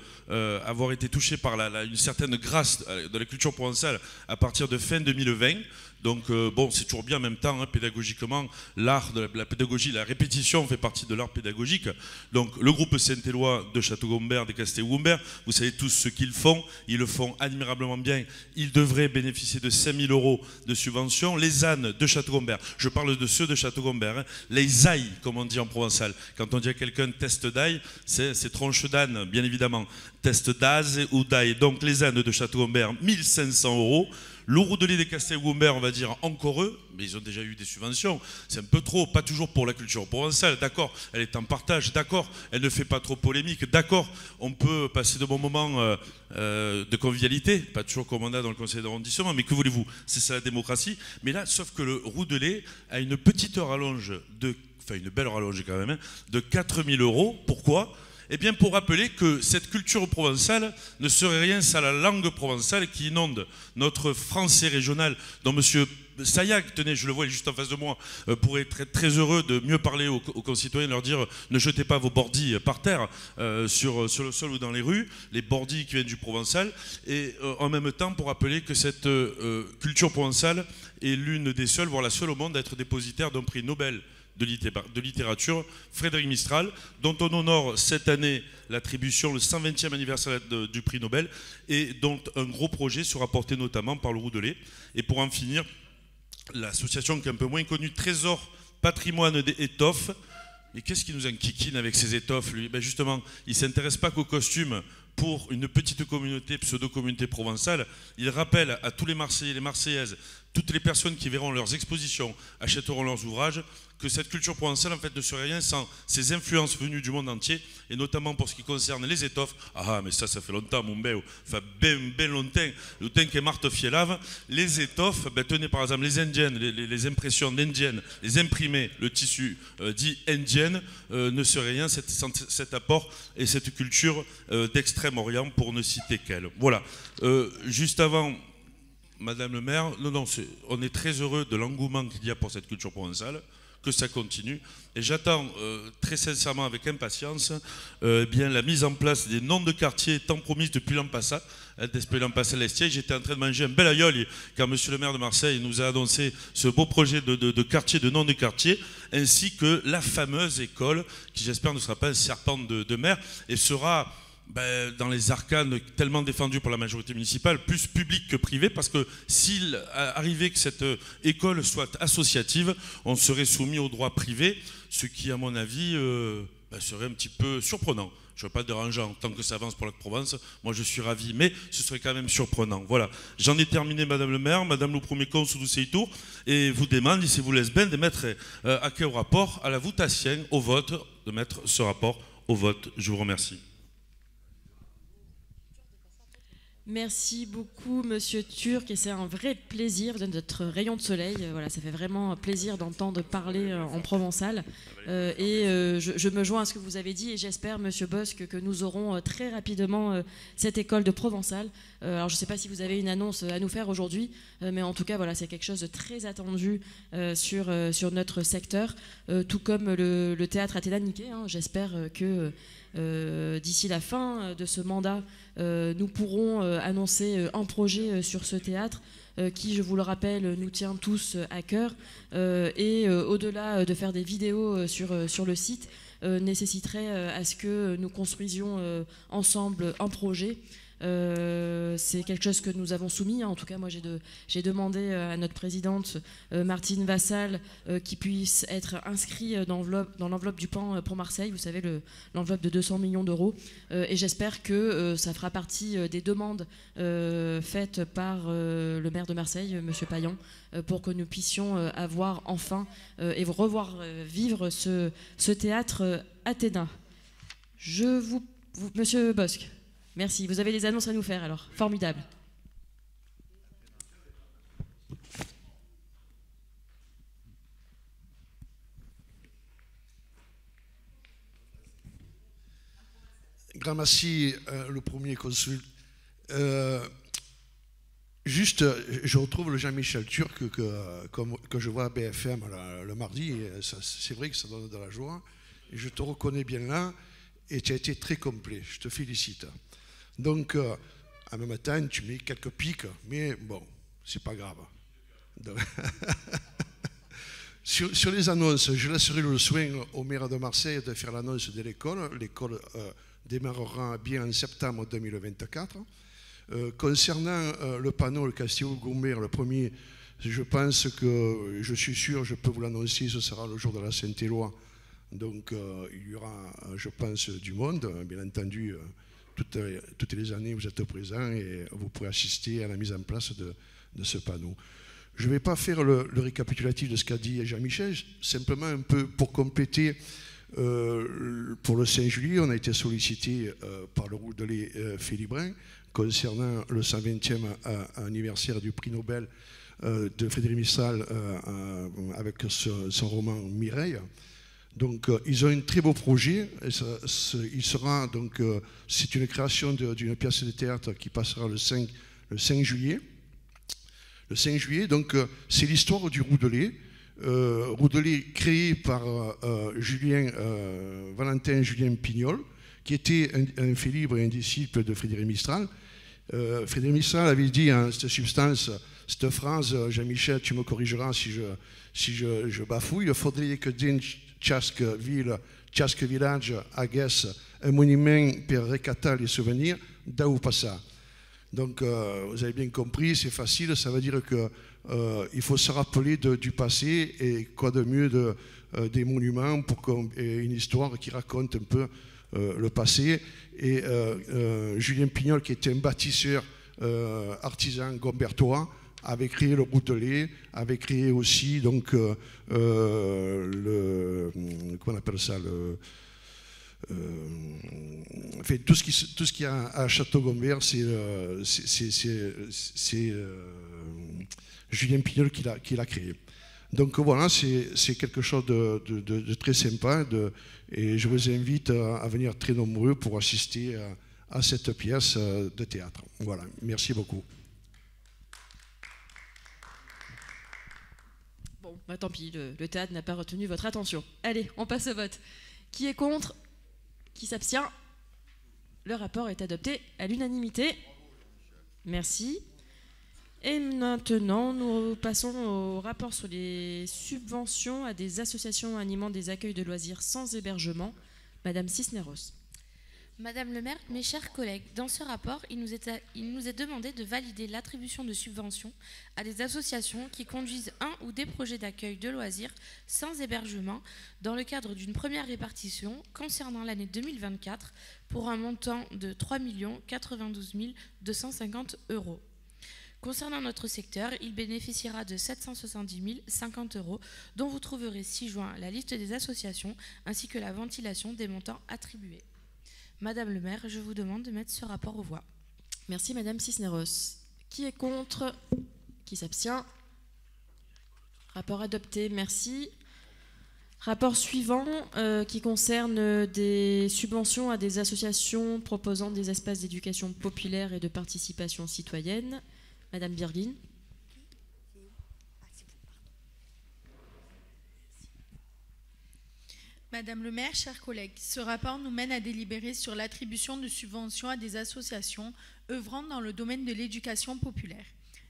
avoir été touchés par une certaine grâce de la culture provençale à partir de fin 2020. Donc bon, c'est toujours bien en même temps, hein, pédagogiquement, l'art de la pédagogie, la répétition fait partie de l'art pédagogique. Donc le groupe Saint-Éloi de Château-Gombert, de Castelgombert, vous savez tous ce qu'ils font, ils le font admirablement bien, ils devraient bénéficier de 5 000 € de subvention. Les ânes de Château-Gombert, je parle de ceux de Château-Gombert, hein, les ailles, comme on dit en provençal. Quand on dit à quelqu'un test d'ail, c'est tronche d'âne, bien évidemment, test d'az ou d'ail. Donc les ânes de Château-Gombert, 1 500 €. Le Roudelet des Castelgombert, on va dire encore eux, mais ils ont déjà eu des subventions. C'est un peu trop, pas toujours pour la culture provençale, d'accord, elle est en partage, d'accord, elle ne fait pas trop polémique, d'accord, on peut passer de bons moments de convivialité, pas toujours comme on a dans le conseil d'arrondissement, mais que voulez-vous, c'est ça la démocratie. Mais là, sauf que le Roudelet a une petite rallonge, enfin une belle rallonge quand même, hein, de 4 000 €. Pourquoi ? Eh bien, pour rappeler que cette culture provençale ne serait rien sans la langue provençale qui inonde notre français régional, dont M. Sayac, tenez, je le vois, il est juste en face de moi, pourrait être très heureux de mieux parler aux concitoyens, leur dire ne jetez pas vos bordis par terre, sur le sol ou dans les rues, les bordis qui viennent du provençal, et en même temps pour rappeler que cette culture provençale est l'une des seules, voire la seule au monde, à être dépositaire d'un prix Nobel de littérature, Frédéric Mistral, dont on honore cette année l'attribution, le 120e anniversaire du prix Nobel, et dont un gros projet sera porté notamment par le Roudelet. Et pour en finir, l'association qui est un peu moins connue, Trésor Patrimoine des Étoffes. Mais qu'est-ce qui nous enquiquine avec ces étoffes, lui ? Ben justement, il ne s'intéresse pas qu'aux costumes pour une petite communauté, pseudo-communauté provençale. Il rappelle à tous les Marseillais et les Marseillaises, toutes les personnes qui verront leurs expositions, achèteront leurs ouvrages, que cette culture provençale en fait ne serait rien sans ces influences venues du monde entier, et notamment pour ce qui concerne les étoffes. Ah mais ça fait longtemps mon béo, enfin ben longtemps, le temps qu'est Marthe Fielave. Les étoffes, ben, tenez par exemple les indiennes, les impressions d'indiennes, les imprimés, le tissu dit indienne, ne serait rien sans cet apport et cette culture d'Extrême-Orient, pour ne citer qu'elle. Voilà, juste avant... Madame le maire, on est très heureux de l'engouement qu'il y a pour cette culture provençale, que ça continue. Et j'attends très sincèrement avec impatience bien la mise en place des noms de quartiers tant promises depuis l'an passé. Depuis l'an passé à l'Estier, j'étais en train de manger un bel aïeul quand monsieur le maire de Marseille nous a annoncé ce beau projet de quartier, de nom de quartier, ainsi que la fameuse école, qui j'espère ne sera pas un serpent de mer, et sera... dans les arcanes tellement défendus par la majorité municipale, plus public que privé, parce que s'il arrivait que cette école soit associative, on serait soumis au droit privé, ce qui, à mon avis, serait un petit peu surprenant. Je ne veux pas déranger tant que ça avance pour la Provence, moi je suis ravi, mais ce serait quand même surprenant. Voilà, j'en ai terminé, Madame le maire, Madame le premier consul du Seitour, et vous demande, si vous laisse bien, de mettre à quel rapport, à la votation, au vote, de mettre ce rapport au vote. Je vous remercie. Merci beaucoup, Monsieur Turc, et c'est un vrai plaisir de notre rayon de soleil. Voilà, ça fait vraiment plaisir d'entendre parler en provençal. Je me joins à ce que vous avez dit, et j'espère, Monsieur Bosque, que nous aurons très rapidement cette école de provençal. Alors, je ne sais pas si vous avez une annonce à nous faire aujourd'hui, mais en tout cas, voilà, c'est quelque chose de très attendu sur notre secteur, tout comme le théâtre Athéna Niquet. Hein. J'espère que d'ici la fin de ce mandat, nous pourrons annoncer un projet sur ce théâtre qui, je vous le rappelle, nous tient tous à cœur, et au-delà de faire des vidéos sur le site, nécessiterait à ce que nous construisions ensemble un projet. C'est quelque chose que nous avons soumis, hein. En tout cas moi j'ai demandé à notre présidente Martine Vassal qu'il puisse être inscrit dans l'enveloppe du PAN pour Marseille, vous savez, l'enveloppe de 200 millions d'euros, et j'espère que ça fera partie des demandes faites par le maire de Marseille, monsieur Payan, pour que nous puissions avoir enfin et revoir vivre ce théâtre Athéna. Monsieur Bosc, merci. Vous avez des annonces à nous faire alors. Formidable. Grand merci, le premier consul. Juste, je retrouve le Jean-Michel Turc que je vois à BFM le mardi. C'est vrai que ça donne de la joie. Et je te reconnais bien là. Et tu as été très complet. Je te félicite. Donc, en même temps, tu mets quelques pics. Mais bon, c'est pas grave. Donc, sur les annonces, je laisserai le soin au maire de Marseille de faire l'annonce de l'école. L'école démarrera bien en septembre 2024. Concernant le panneau, le Castillo-Gomber, le premier, je pense que, je suis sûr, je peux vous l'annoncer, ce sera le jour de la Saint-Éloi. Donc il y aura, je pense, du monde. Bien entendu, toutes les années, vous êtes présents et vous pourrez assister à la mise en place de ce panneau. Je ne vais pas faire le récapitulatif de ce qu'a dit Jean-Michel, simplement un peu pour compléter. Pour le 5 juillet, on a été sollicité par le Roudelet Félibrin concernant le 120e anniversaire du prix Nobel de Frédéric Mistral avec son roman Mireille. Donc ils ont un très beau projet. Il sera donc c'est une création d'une pièce de théâtre qui passera le 5 juillet. Le 5 juillet, donc c'est l'histoire du Roudelet. Roudelet créé par Valentin Julien Pignol, qui était un fait libre et un disciple de Frédéric Mistral. Frédéric Mistral avait dit en cette substance, cette phrase, Jean-Michel, tu me corrigeras si je bafouille, il faudrait que dans chaque ville, chaque village agasse un monument pour recater les souvenirs d'où passa. Donc, vous avez bien compris, c'est facile, ça veut dire qu'il faut se rappeler du passé et quoi de mieux des monuments et une histoire qui raconte un peu le passé. Et Julien Pignol, qui était un bâtisseur artisan gombertois, avait créé le Roudelet, avait créé aussi donc, comment on appelle ça, enfin, tout ce qu'il y a à Château-Gombert, c'est Julien Pignol qui l'a créé. Donc voilà, c'est quelque chose de très sympa et je vous invite à venir très nombreux pour assister à cette pièce de théâtre. Voilà, merci beaucoup. Bon, bah, tant pis, le théâtre n'a pas retenu votre attention. Allez, on passe au vote. Qui est contre? Qui s'abstient? Le rapport est adopté à l'unanimité. Merci. Et maintenant, nous passons au rapport sur les subventions à des associations animant des accueils de loisirs sans hébergement. Madame Cisneros. Madame le maire, mes chers collègues, dans ce rapport, il nous est demandé de valider l'attribution de subventions à des associations qui conduisent un ou des projets d'accueil de loisirs sans hébergement dans le cadre d'une première répartition concernant l'année 2024 pour un montant de 3 92 250 €. Concernant notre secteur, il bénéficiera de 770 050 €, dont vous trouverez ci-joint la liste des associations ainsi que la ventilation des montants attribués. Madame le maire, je vous demande de mettre ce rapport aux voix. Merci Madame Cisneros. Qui est contre? Qui s'abstient? Rapport adopté, merci. Rapport suivant qui concerne des subventions à des associations proposant des espaces d'éducation populaire et de participation citoyenne. Madame Birguin. Madame le maire, chers collègues, ce rapport nous mène à délibérer sur l'attribution de subventions à des associations œuvrant dans le domaine de l'éducation populaire,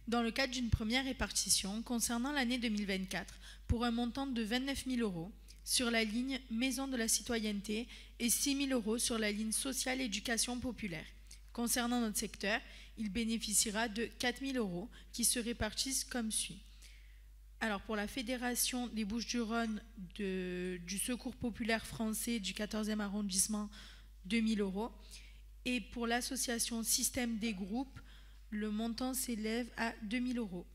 dans le cadre d'une première répartition concernant l'année 2024 pour un montant de 29 000 € sur la ligne Maison de la citoyenneté et 6 000 € sur la ligne sociale éducation populaire. Concernant notre secteur, il bénéficiera de 4 000 € qui se répartissent comme suit. Alors pour la Fédération des Bouches-du-Rhône du Secours populaire français du 14e arrondissement, 2 000 €. Et pour l'association Système des groupes, le montant s'élève à 2 000 €.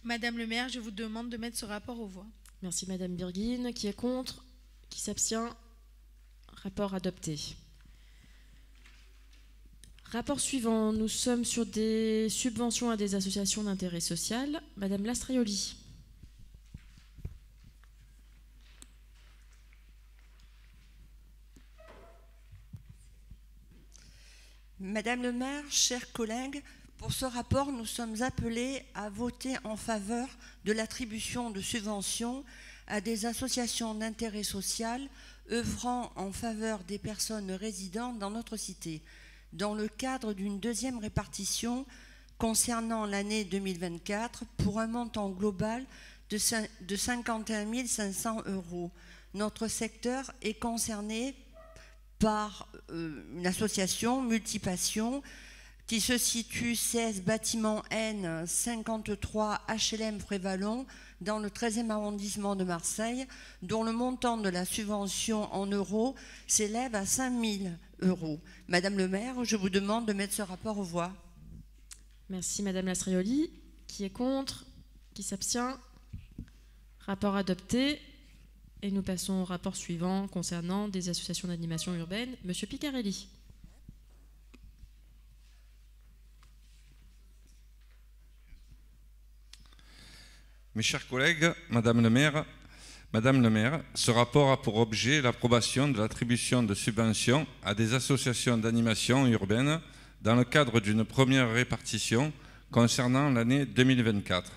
Madame le maire, je vous demande de mettre ce rapport aux voix. Merci Madame Birguin. Qui est contre? Qui s'abstient? Rapport adopté. Rapport suivant, nous sommes sur des subventions à des associations d'intérêt social. Madame Lastraioli. Madame le maire, chers collègues, pour ce rapport, nous sommes appelés à voter en faveur de l'attribution de subventions à des associations d'intérêt social œuvrant en faveur des personnes résidant dans notre cité, dans le cadre d'une deuxième répartition concernant l'année 2024 pour un montant global de 51 500 €. Notre secteur est concerné par une association Multipassion qui se situe 16 bâtiment N 53 HLM Frévalon dans le 13e arrondissement de Marseille, dont le montant de la subvention en euros s'élève à 5 000 €. Madame le maire, je vous demande de mettre ce rapport aux voix. Merci Madame Lastraioli. Qui est contre? Qui s'abstient? Rapport adopté. Et nous passons au rapport suivant concernant des associations d'animation urbaine. Monsieur Picarelli. Mes chers collègues, Madame le maire, ce rapport a pour objet l'approbation de l'attribution de subventions à des associations d'animation urbaine dans le cadre d'une première répartition concernant l'année 2024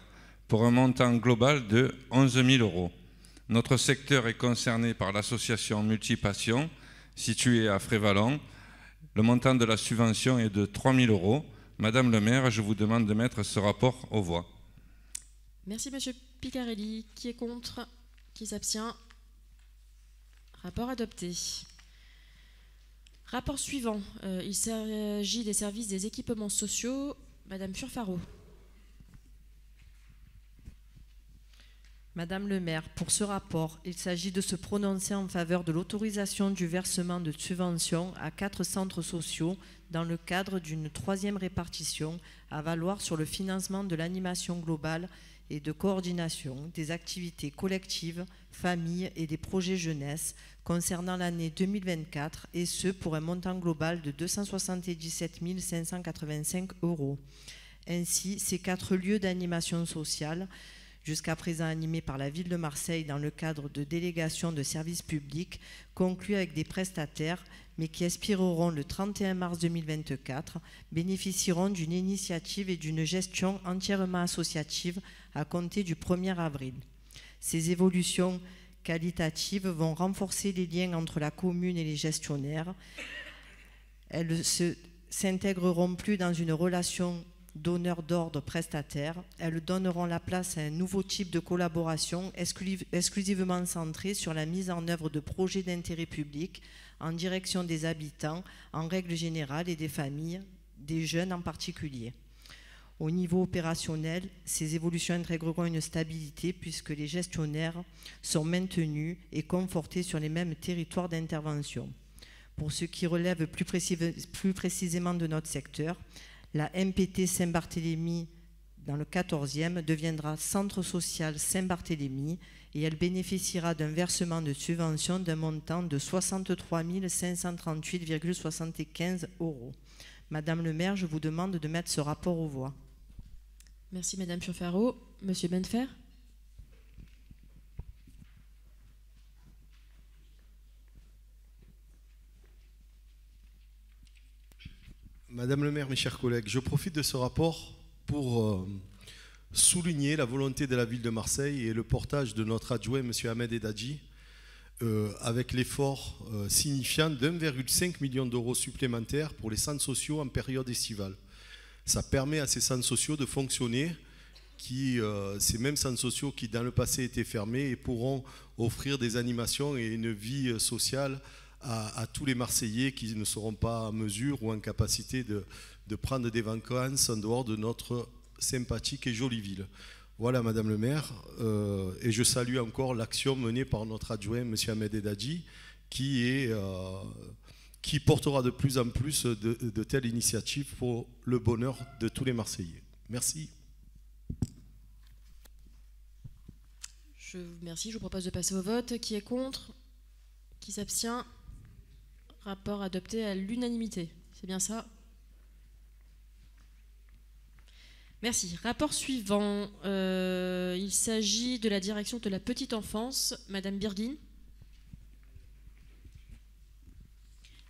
pour un montant global de 11 000 €. Notre secteur est concerné par l'association Multipassion située à Frévalon. Le montant de la subvention est de 3 000 €. Madame le maire, je vous demande de mettre ce rapport aux voix. Merci Monsieur Picarelli. Qui est contre? Qui s'abstient? Rapport adopté. Rapport suivant. Il s'agit des services des équipements sociaux. Madame Furfaro. Madame le maire, pour ce rapport, il s'agit de se prononcer en faveur de l'autorisation du versement de subventions à 4 centres sociaux dans le cadre d'une troisième répartition à valoir sur le financement de l'animation globale et de coordination des activités collectives, familles et des projets jeunesse concernant l'année 2024 et ce pour un montant global de 277 585 €. Ainsi, ces 4 lieux d'animation sociale, jusqu'à présent animés par la ville de Marseille dans le cadre de délégations de services publics conclus avec des prestataires, mais qui expireront le 31 mars 2024, bénéficieront d'une initiative et d'une gestion entièrement associative à compter du 1er avril. Ces évolutions qualitatives vont renforcer les liens entre la commune et les gestionnaires. Elles ne s'intégreront plus dans une relation donneur d'ordre prestataire. Elles donneront la place à un nouveau type de collaboration exclusivement centré sur la mise en œuvre de projets d'intérêt public en direction des habitants en règle générale et des familles, des jeunes en particulier. Au niveau opérationnel, ces évolutions intégreront une stabilité puisque les gestionnaires sont maintenus et confortés sur les mêmes territoires d'intervention. Pour ce qui relève plus précisément de notre secteur, la MPT Saint-Barthélemy, dans le 14e, deviendra Centre social Saint-Barthélemy et elle bénéficiera d'un versement de subvention d'un montant de 63 538,75 €. Madame le maire, je vous demande de mettre ce rapport aux voix. Merci Madame Furfaro. Monsieur Benfer. Madame le maire, mes chers collègues, je profite de ce rapport pour souligner la volonté de la ville de Marseille et le portage de notre adjoint, M. Ahmed Edadji, avec l'effort signifiant d'1,5 million € supplémentaires pour les centres sociaux en période estivale. Ça permet à ces centres sociaux de fonctionner, ces mêmes centres sociaux qui dans le passé étaient fermés et pourront offrir des animations et une vie sociale à tous les Marseillais qui ne seront pas en mesure ou en capacité de prendre des vacances en dehors de notre sympathique et jolie ville. Voilà, Madame le maire, et je salue encore l'action menée par notre adjoint, M. Ahmed Edadji, qui portera de plus en plus de telles initiatives pour le bonheur de tous les Marseillais. Merci. Je vous remercie. Je vous propose de passer au vote. Qui est contre? Qui s'abstient? Rapport adopté à l'unanimité. C'est bien ça? Merci. Rapport suivant. Il s'agit de la direction de la petite enfance. Madame Birguin.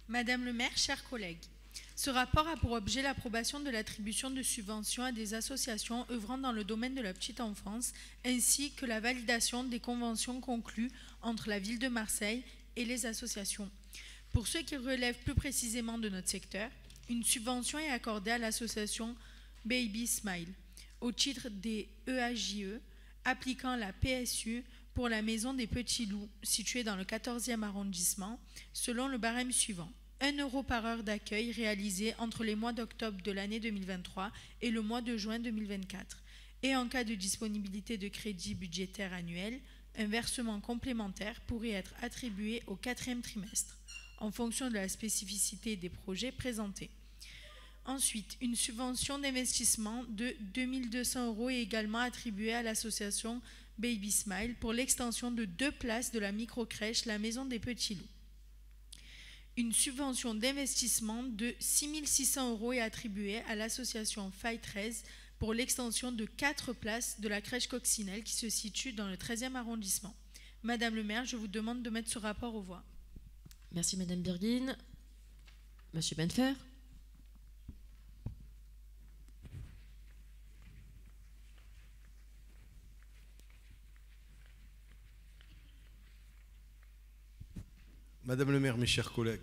Madame le maire, chers collègues, ce rapport a pour objet l'approbation de l'attribution de subventions à des associations œuvrant dans le domaine de la petite enfance, ainsi que la validation des conventions conclues entre la ville de Marseille et les associations. Pour ceux qui relèvent plus précisément de notre secteur, une subvention est accordée à l'association Baby Smile au titre des EAJE, appliquant la PSU pour la maison des petits loups située dans le 14e arrondissement, selon le barème suivant. 1 € par heure d'accueil réalisé entre les mois d'octobre de l'année 2023 et le mois de juin 2024. Et en cas de disponibilité de crédit budgétaire annuel, un versement complémentaire pourrait être attribué au 4e trimestre, en fonction de la spécificité des projets présentés. Ensuite, une subvention d'investissement de 2200 € est également attribuée à l'association Baby Smile pour l'extension de 2 places de la microcrèche La Maison des Petits Loups. Une subvention d'investissement de 6600 € est attribuée à l'association Faille 13 pour l'extension de 4 places de la crèche coccinelle qui se situe dans le 13e arrondissement. Madame le maire, je vous demande de mettre ce rapport aux voix. Merci Madame Birguin. Monsieur Benfer. Madame le maire, mes chers collègues,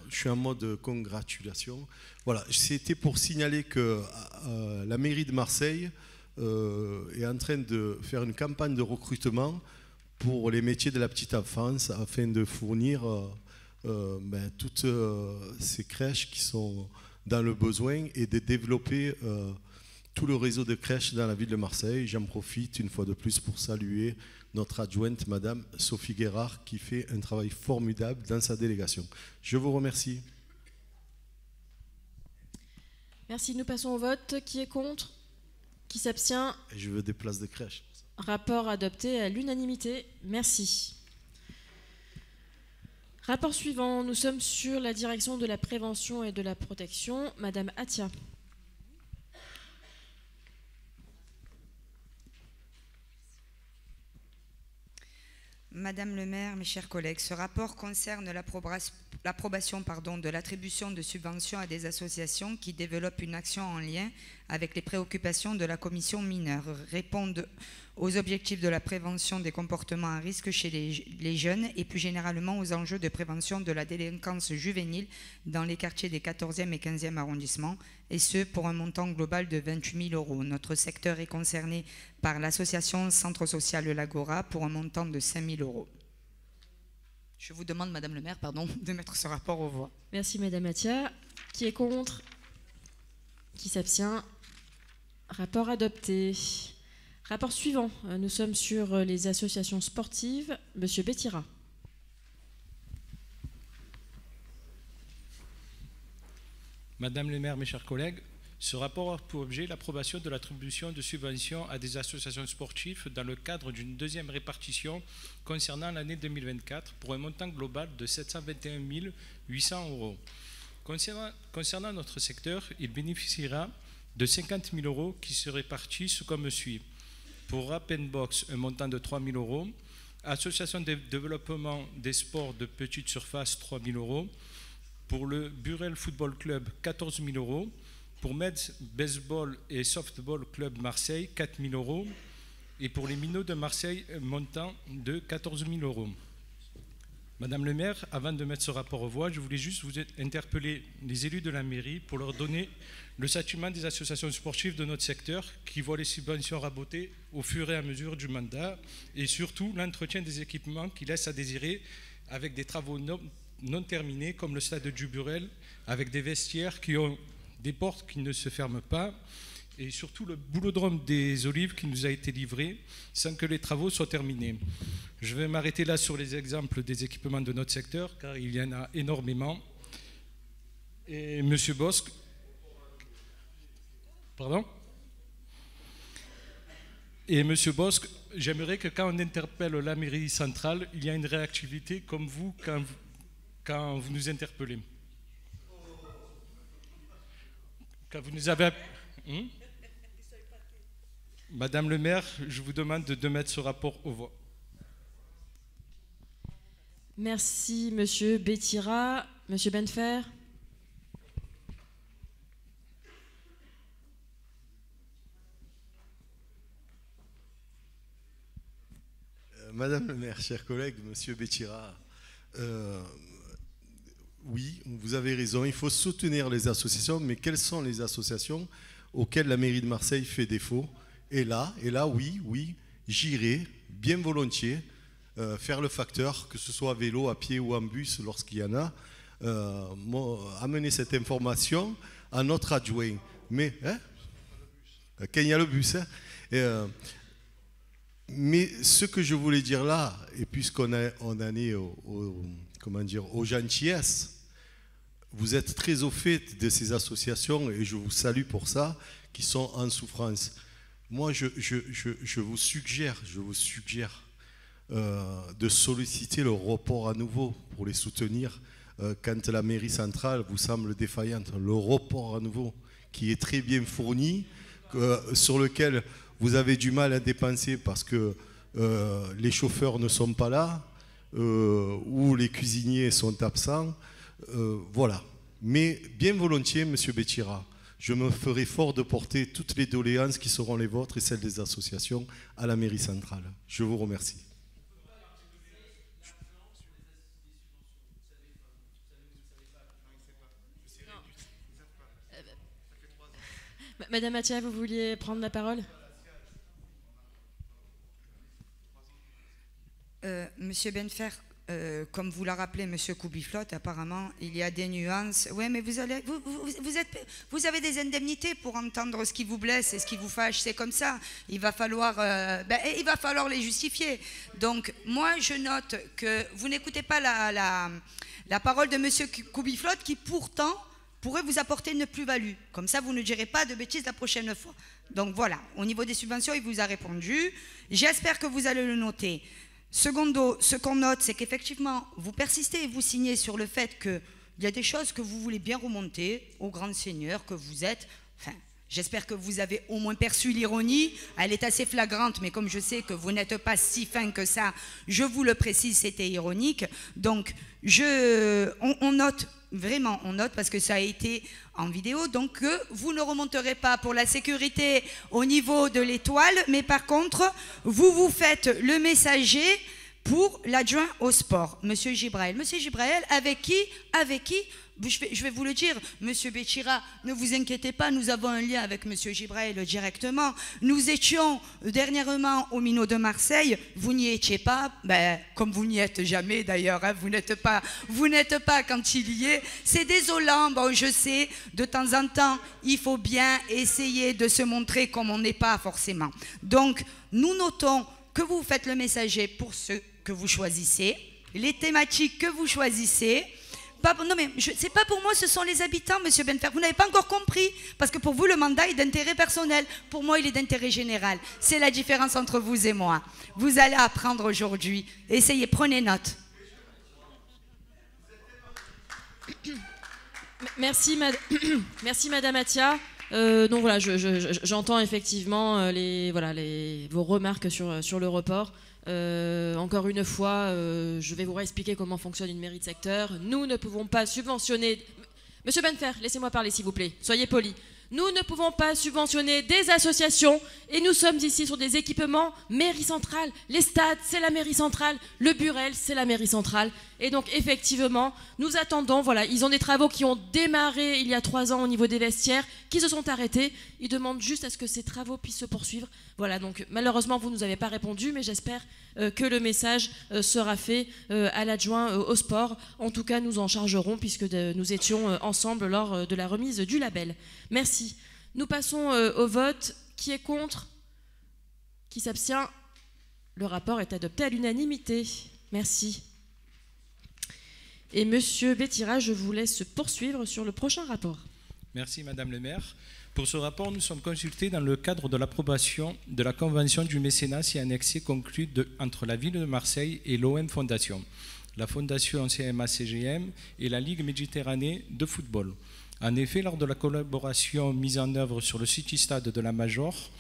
je suis en mode congratulation. Voilà, c'était pour signaler que la mairie de Marseille est en train de faire une campagne de recrutement pour les métiers de la petite enfance afin de fournir toutes ces crèches qui sont dans le besoin et de développer tout le réseau de crèches dans la ville de Marseille. J'en profite une fois de plus pour saluer notre adjointe, Madame Sophie Guérard, qui fait un travail formidable dans sa délégation. Je vous remercie. Merci, nous passons au vote. Qui est contre? Qui s'abstient? Et je veux des places de crèche. Rapport adopté à l'unanimité. Merci. Rapport suivant. Nous sommes sur la direction de la prévention et de la protection. Madame Atia. Madame le maire, mes chers collègues, ce rapport concerne l'approbation de l'attribution de subventions à des associations qui développent une action en lien avec les préoccupations de la commission mineure, répondent aux objectifs de la prévention des comportements à risque chez les jeunes et plus généralement aux enjeux de prévention de la délinquance juvénile dans les quartiers des 14e et 15e arrondissements, et ce pour un montant global de 28 000 €. Notre secteur est concerné par l'association Centre Social L'Agora pour un montant de 5 000 €. Je vous demande, Madame le maire, de mettre ce rapport aux voix. Merci Madame Atia. Qui est contre? Qui s'abstient? Rapport adopté. Rapport suivant. Nous sommes sur les associations sportives. Monsieur Bétira. Madame le maire, mes chers collègues, ce rapport a pour objet l'approbation de l'attribution de subventions à des associations sportives dans le cadre d'une deuxième répartition concernant l'année 2024 pour un montant global de 721 800 €. Concernant notre secteur, il bénéficiera de 50 000 € qui se répartissent comme suit. Pour Rapenbox, un montant de 3 000 €. Association de développement des sports de petite surface, 3 000 €. Pour le Burel Football Club, 14 000 €. Pour Meds Baseball et Softball Club Marseille, 4 000 €. Et pour les Minots de Marseille, un montant de 14 000 €. Madame le maire, avant de mettre ce rapport aux voix, je voulais juste vous interpeller les élus de la mairie pour leur donner le châtiment des associations sportives de notre secteur qui voient les subventions rabotées au fur et à mesure du mandat et surtout l'entretien des équipements qui laissent à désirer avec des travaux non terminés comme le stade du Burel avec des vestiaires qui ont des portes qui ne se ferment pas et surtout le boulodrome des Olives qui nous a été livré sans que les travaux soient terminés. Je vais m'arrêter là sur les exemples des équipements de notre secteur car il y en a énormément. Et Monsieur Bosque, pardon ? Et Monsieur Bosque, j'aimerais que quand on interpelle la mairie centrale, il y a une réactivité comme vous quand vous nous interpellez. Quand vous nous avez... Madame le maire, je vous demande de mettre ce rapport au vote. Merci, Monsieur Bétira. Monsieur Benfer. Madame le maire, chers collègues, Monsieur Bétira, oui, vous avez raison, il faut soutenir les associations, mais quelles sont les associations auxquelles la mairie de Marseille fait défaut? Et là, oui, j'irai bien volontiers faire le facteur, que ce soit à vélo, à pied ou en bus, lorsqu'il y en a, amener cette information à notre adjoint. Mais, quand il y a le bus, mais ce que je voulais dire là, et puisqu'on en est aux gentillesses, vous êtes très au fait de ces associations, et je vous salue pour ça, qui sont en souffrance. Moi, je vous suggère de solliciter le report à nouveau pour les soutenir quand la mairie centrale vous semble défaillante. Le report à nouveau, qui est très bien fourni, sur lequel vous avez du mal à dépenser parce que les chauffeurs ne sont pas là, ou les cuisiniers sont absents. Voilà. Mais bien volontiers, Monsieur Bétira, je me ferai fort de porter toutes les doléances qui seront les vôtres et celles des associations à la mairie centrale. Je vous remercie. Madame Mathia, vous vouliez prendre la parole? Monsieur Benfer, comme vous l'a rappelé Monsieur Koubiflotte, apparemment il y a des nuances. Oui, mais vous avez des indemnités pour entendre ce qui vous blesse et ce qui vous fâche. C'est comme ça. Il va falloir les justifier. Donc moi, je note que vous n'écoutez pas la parole de Monsieur Koubiflotte, qui pourtant pourrait vous apporter une plus-value. Comme ça, vous ne direz pas de bêtises la prochaine fois. Donc voilà, au niveau des subventions, il vous a répondu. J'espère que vous allez le noter. Secondo, ce qu'on note, c'est qu'effectivement, vous persistez et vous signez sur le fait qu'il y a des choses que vous voulez bien remonter au grand seigneur que vous êtes. Enfin, j'espère que vous avez au moins perçu l'ironie. Elle est assez flagrante, mais comme je sais que vous n'êtes pas si fin que ça, je vous le précise, c'était ironique. Donc, on note, vraiment, on note, parce que ça a été en vidéo, donc vous ne remonterez pas pour la sécurité au niveau de l'étoile, mais par contre, vous faites le messager pour l'adjoint au sport, Monsieur Gibraël. Monsieur Gibraël, avec qui je vais vous le dire, Monsieur Bétira, ne vous inquiétez pas, nous avons un lien avec Monsieur Gibraël directement. Nous étions dernièrement au Minot de Marseille, vous n'y étiez pas, comme vous n'y êtes jamais d'ailleurs, hein, vous n'êtes pas quand il y est. C'est désolant, bon, je sais, de temps en temps, il faut bien essayer de se montrer comme on n'est pas forcément. Donc, nous notons que vous faites le messager pour ceux que vous choisissez, les thématiques que vous choisissez. Non mais c'est pas pour moi, ce sont les habitants, Monsieur Benfer. Vous n'avez pas encore compris, parce que pour vous le mandat est d'intérêt personnel. Pour moi, il est d'intérêt général. C'est la différence entre vous et moi. Vous allez apprendre aujourd'hui. Essayez, prenez note. Merci Madame Mathia. Donc voilà, j'entends effectivement vos remarques sur le report. Encore une fois, je vais vous réexpliquer comment fonctionne une mairie de secteur. Nous ne pouvons pas subventionner... Monsieur Benfer, laissez-moi parler s'il vous plaît, soyez poli. Nous ne pouvons pas subventionner des associations et nous sommes ici sur des équipements mairie centrale. Les stades, c'est la mairie centrale. Le Burel, c'est la mairie centrale. Et donc effectivement, nous attendons, voilà, ils ont des travaux qui ont démarré il y a 3 ans au niveau des vestiaires, qui se sont arrêtés. Ils demandent juste à ce que ces travaux puissent se poursuivre. Voilà, donc malheureusement, vous ne nous avez pas répondu, mais j'espère que le message sera fait à l'adjoint au sport. En tout cas, nous en chargerons puisque nous étions ensemble lors de la remise du label. Merci. Nous passons au vote. Qui est contre? Qui s'abstient? Le rapport est adopté à l'unanimité. Merci. Et Monsieur Bétira, je vous laisse poursuivre sur le prochain rapport. Merci Madame le maire. Pour ce rapport, nous sommes consultés dans le cadre de l'approbation de la convention du mécénat si annexée conclue entre la ville de Marseille et l'OM Fondation. la Fondation CMA-CGM et la Ligue Méditerranée de football. En effet, lors de la collaboration mise en œuvre sur le City Stade de la Major,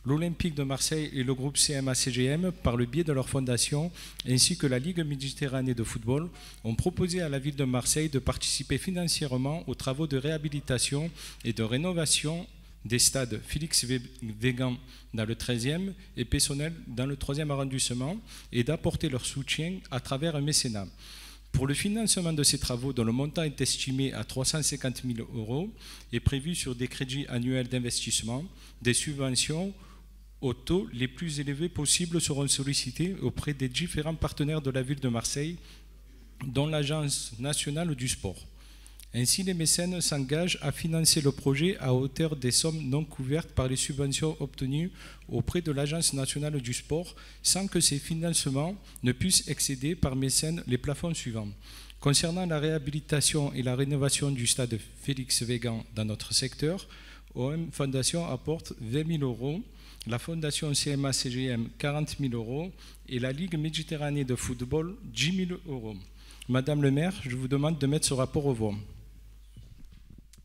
l'Olympique de Marseille et le groupe CMA-CGM, par le biais de leur fondation, ainsi que la Ligue Méditerranée de football, ont proposé à la ville de Marseille de participer financièrement aux travaux de réhabilitation et de rénovation des stades Félix-Végan dans le 13e et Peyssonnel dans le 3e arrondissement et d'apporter leur soutien à travers un mécénat. Pour le financement de ces travaux, dont le montant est estimé à 350 000 €, est prévu sur des crédits annuels d'investissement, des subventions aux taux les plus élevés possibles seront sollicités auprès des différents partenaires de la ville de Marseille, dont l'Agence nationale du sport. Ainsi, les mécènes s'engagent à financer le projet à hauteur des sommes non couvertes par les subventions obtenues auprès de l'Agence nationale du sport, sans que ces financements ne puissent excéder par mécène les plafonds suivants. Concernant la réhabilitation et la rénovation du stade Félix-Végan dans notre secteur, OM Fondation apporte 20 000 €, la Fondation CMA-CGM 40 000 € et la Ligue Méditerranée de football 10 000 €. Madame le maire, je vous demande de mettre ce rapport au vote.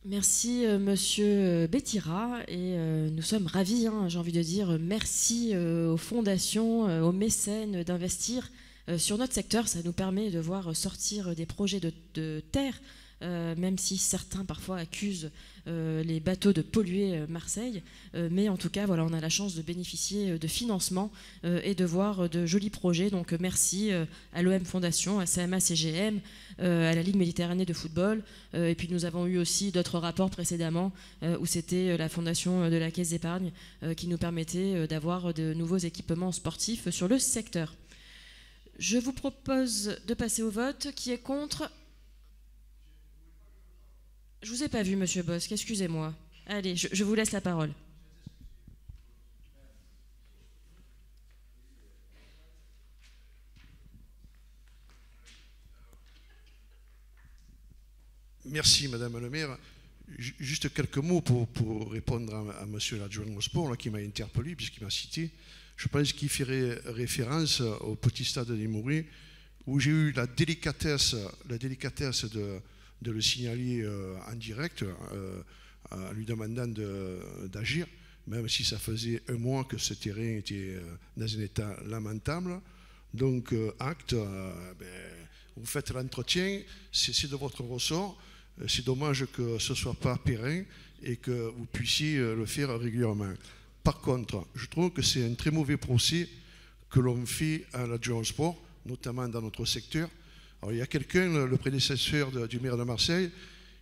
Merci Monsieur Bettira et nous sommes ravis, j'ai envie de dire merci aux fondations, aux mécènes d'investir sur notre secteur. Ça nous permet de voir sortir des projets de terre, même si certains parfois accusent les bateaux de polluer Marseille. Mais en tout cas, voilà, on a la chance de bénéficier de financement et de voir de jolis projets. Donc merci à l'OM Fondation, à CMA-CGM, à la Ligue Méditerranée de football. Et puis nous avons eu aussi d'autres rapports précédemment où c'était la Fondation de la Caisse d'épargne qui nous permettait d'avoir de nouveaux équipements sportifs sur le secteur. Je vous propose de passer au vote. Qui est contre ? Je vous ai pas vu, Monsieur Bosc, excusez-moi. Allez, je vous laisse la parole. Merci, Madame le maire. Juste quelques mots pour répondre à Monsieur l'adjoint au sport là, qui m'a interpellé, puisqu'il m'a cité. Je pense qu'il ferait référence au petit stade des Mouris, où j'ai eu la délicatesse de le signaler en direct, en lui demandant d'agir, même si ça faisait un mois que ce terrain était dans un état lamentable. Donc, acte, vous faites l'entretien, c'est de votre ressort. C'est dommage que ce ne soit pas périn et que vous puissiez le faire régulièrement. Par contre, je trouve que c'est un très mauvais procès que l'on fait à l'adjoint au sport, notamment dans notre secteur. Alors, il y a quelqu'un, le prédécesseur du maire de Marseille,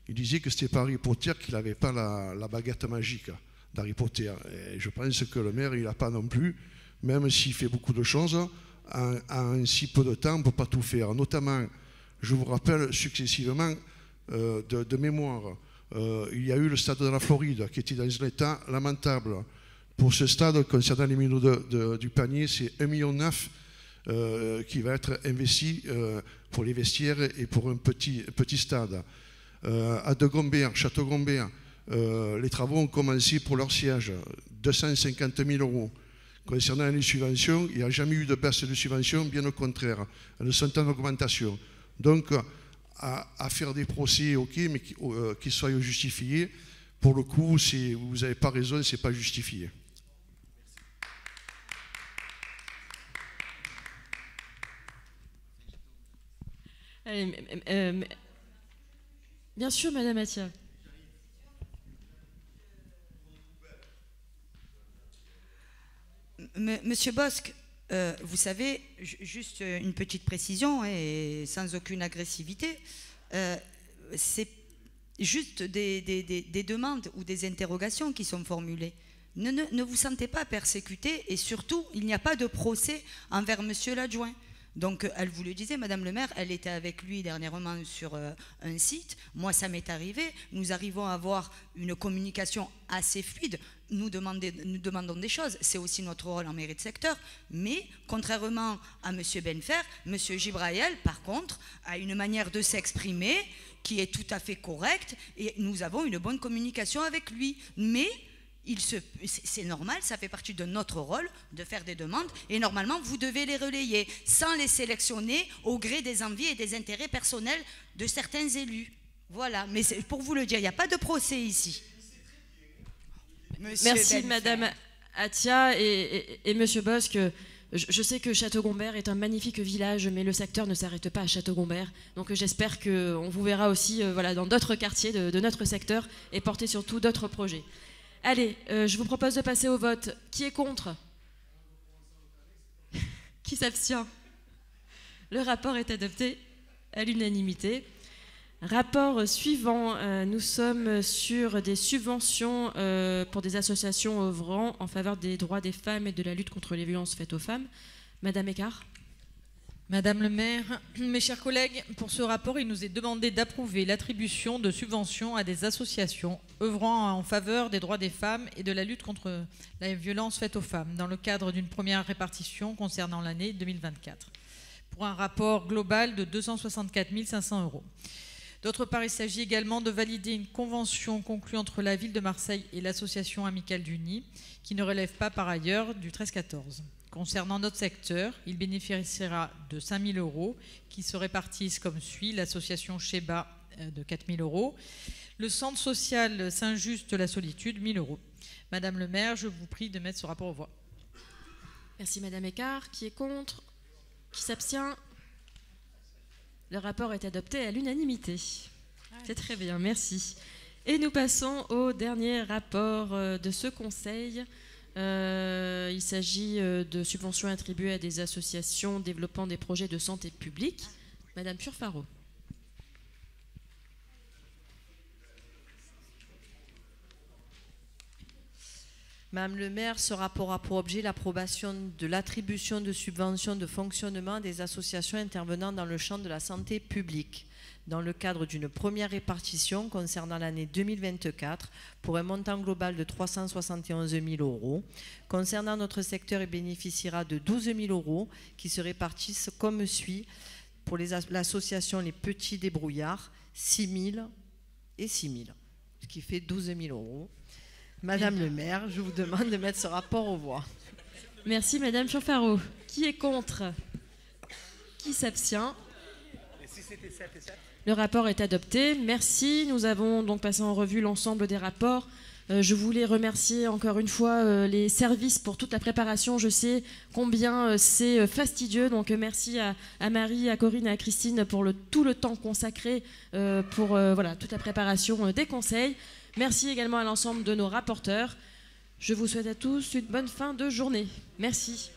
il disait que c'était pas Harry Potter, qu'il n'avait pas la baguette magique d'Harry Potter. Et je pense que le maire, il n'a pas non plus, même s'il fait beaucoup de choses, en si peu de temps, on ne peut pas tout faire. Notamment, je vous rappelle successivement de mémoire, il y a eu le stade de la Floride qui était dans un état lamentable. Pour ce stade, concernant les millions du panier, c'est 1,9 million qui va être investi pour les vestiaires et pour un petit stade. À De Gombert, Château-Gombert, les travaux ont commencé pour leur siège, 250 000 €. Concernant les subventions, il n'y a jamais eu de baisse de subventions, bien au contraire, elles sont en augmentation. Donc, à faire des procès, ok, mais qui soient justifiés, pour le coup, vous n'avez pas raison, ce n'est pas justifié. Allez, bien sûr, Madame Attia. Monsieur Bosc, vous savez, juste une petite précision et sans aucune agressivité, c'est juste des demandes ou des interrogations qui sont formulées. Ne vous sentez pas persécuté et surtout, il n'y a pas de procès envers monsieur l'adjoint. Donc, elle vous le disait, Madame le maire, elle était avec lui dernièrement sur un site. Moi, ça m'est arrivé. Nous arrivons à avoir une communication assez fluide. Nous demandons des choses. C'est aussi notre rôle en mairie de secteur. Mais, contrairement à monsieur Benfer, monsieur Gibraël, par contre, a une manière de s'exprimer qui est tout à fait correcte. Et nous avons une bonne communication avec lui. Mais c'est normal, ça fait partie de notre rôle de faire des demandes et normalement vous devez les relayer sans les sélectionner au gré des envies et des intérêts personnels de certains élus. Voilà, mais c'est pour vous le dire, il n'y a pas de procès ici. Merci Madame Atia et Monsieur Bosque. Je sais que Château-Gombert est un magnifique village, mais le secteur ne s'arrête pas à Château-Gombert. Donc j'espère qu'on vous verra aussi voilà, dans d'autres quartiers de notre secteur et porter surtout d'autres projets. Allez, je vous propose de passer au vote. Qui est contre? Qui s'abstient? Le rapport est adopté à l'unanimité. Rapport suivant, nous sommes sur des subventions pour des associations œuvrant en faveur des droits des femmes et de la lutte contre les violences faites aux femmes. Madame Écart. Madame le maire, mes chers collègues, pour ce rapport, il nous est demandé d'approuver l'attribution de subventions à des associations œuvrant en faveur des droits des femmes et de la lutte contre la violence faite aux femmes, dans le cadre d'une première répartition concernant l'année 2024, pour un rapport global de 264 500 €. D'autre part, il s'agit également de valider une convention conclue entre la ville de Marseille et l'association Amicale du Nid, qui ne relève pas par ailleurs du 13-14. Concernant notre secteur, il bénéficiera de 5 000 € qui se répartissent comme suit: l'association Sheba de 4 000 €, le centre social Saint-Just-la-Solitude 1 000 €. Madame le maire, je vous prie de mettre ce rapport aux voix. Merci Madame Écart. Qui est contre? Qui s'abstient? Le rapport est adopté à l'unanimité. C'est très bien, merci. Et nous passons au dernier rapport de ce conseil. Il s'agit de subventions attribuées à des associations développant des projets de santé publique. Madame Purfaro. Madame le maire, ce rapport a pour objet l'approbation de l'attribution de subventions de fonctionnement des associations intervenant dans le champ de la santé publique, dans le cadre d'une première répartition concernant l'année 2024 pour un montant global de 371 000 €. Concernant notre secteur, il bénéficiera de 12 000 € qui se répartissent comme suit: pour l'association Les Petits Débrouillards, 6 000 et 6 000, ce qui fait 12 000 €. Madame le maire, je vous demande de mettre ce rapport aux voix. Merci Madame Purfaro. Qui est contre? Qui s'abstient? Le rapport est adopté. Merci. Nous avons donc passé en revue l'ensemble des rapports. Je voulais remercier encore une fois les services pour toute la préparation. Je sais combien c'est fastidieux. Donc merci à Marie, à Corinne et à Christine pour tout le temps consacré pour voilà, toute la préparation des conseils. Merci également à l'ensemble de nos rapporteurs. Je vous souhaite à tous une bonne fin de journée. Merci.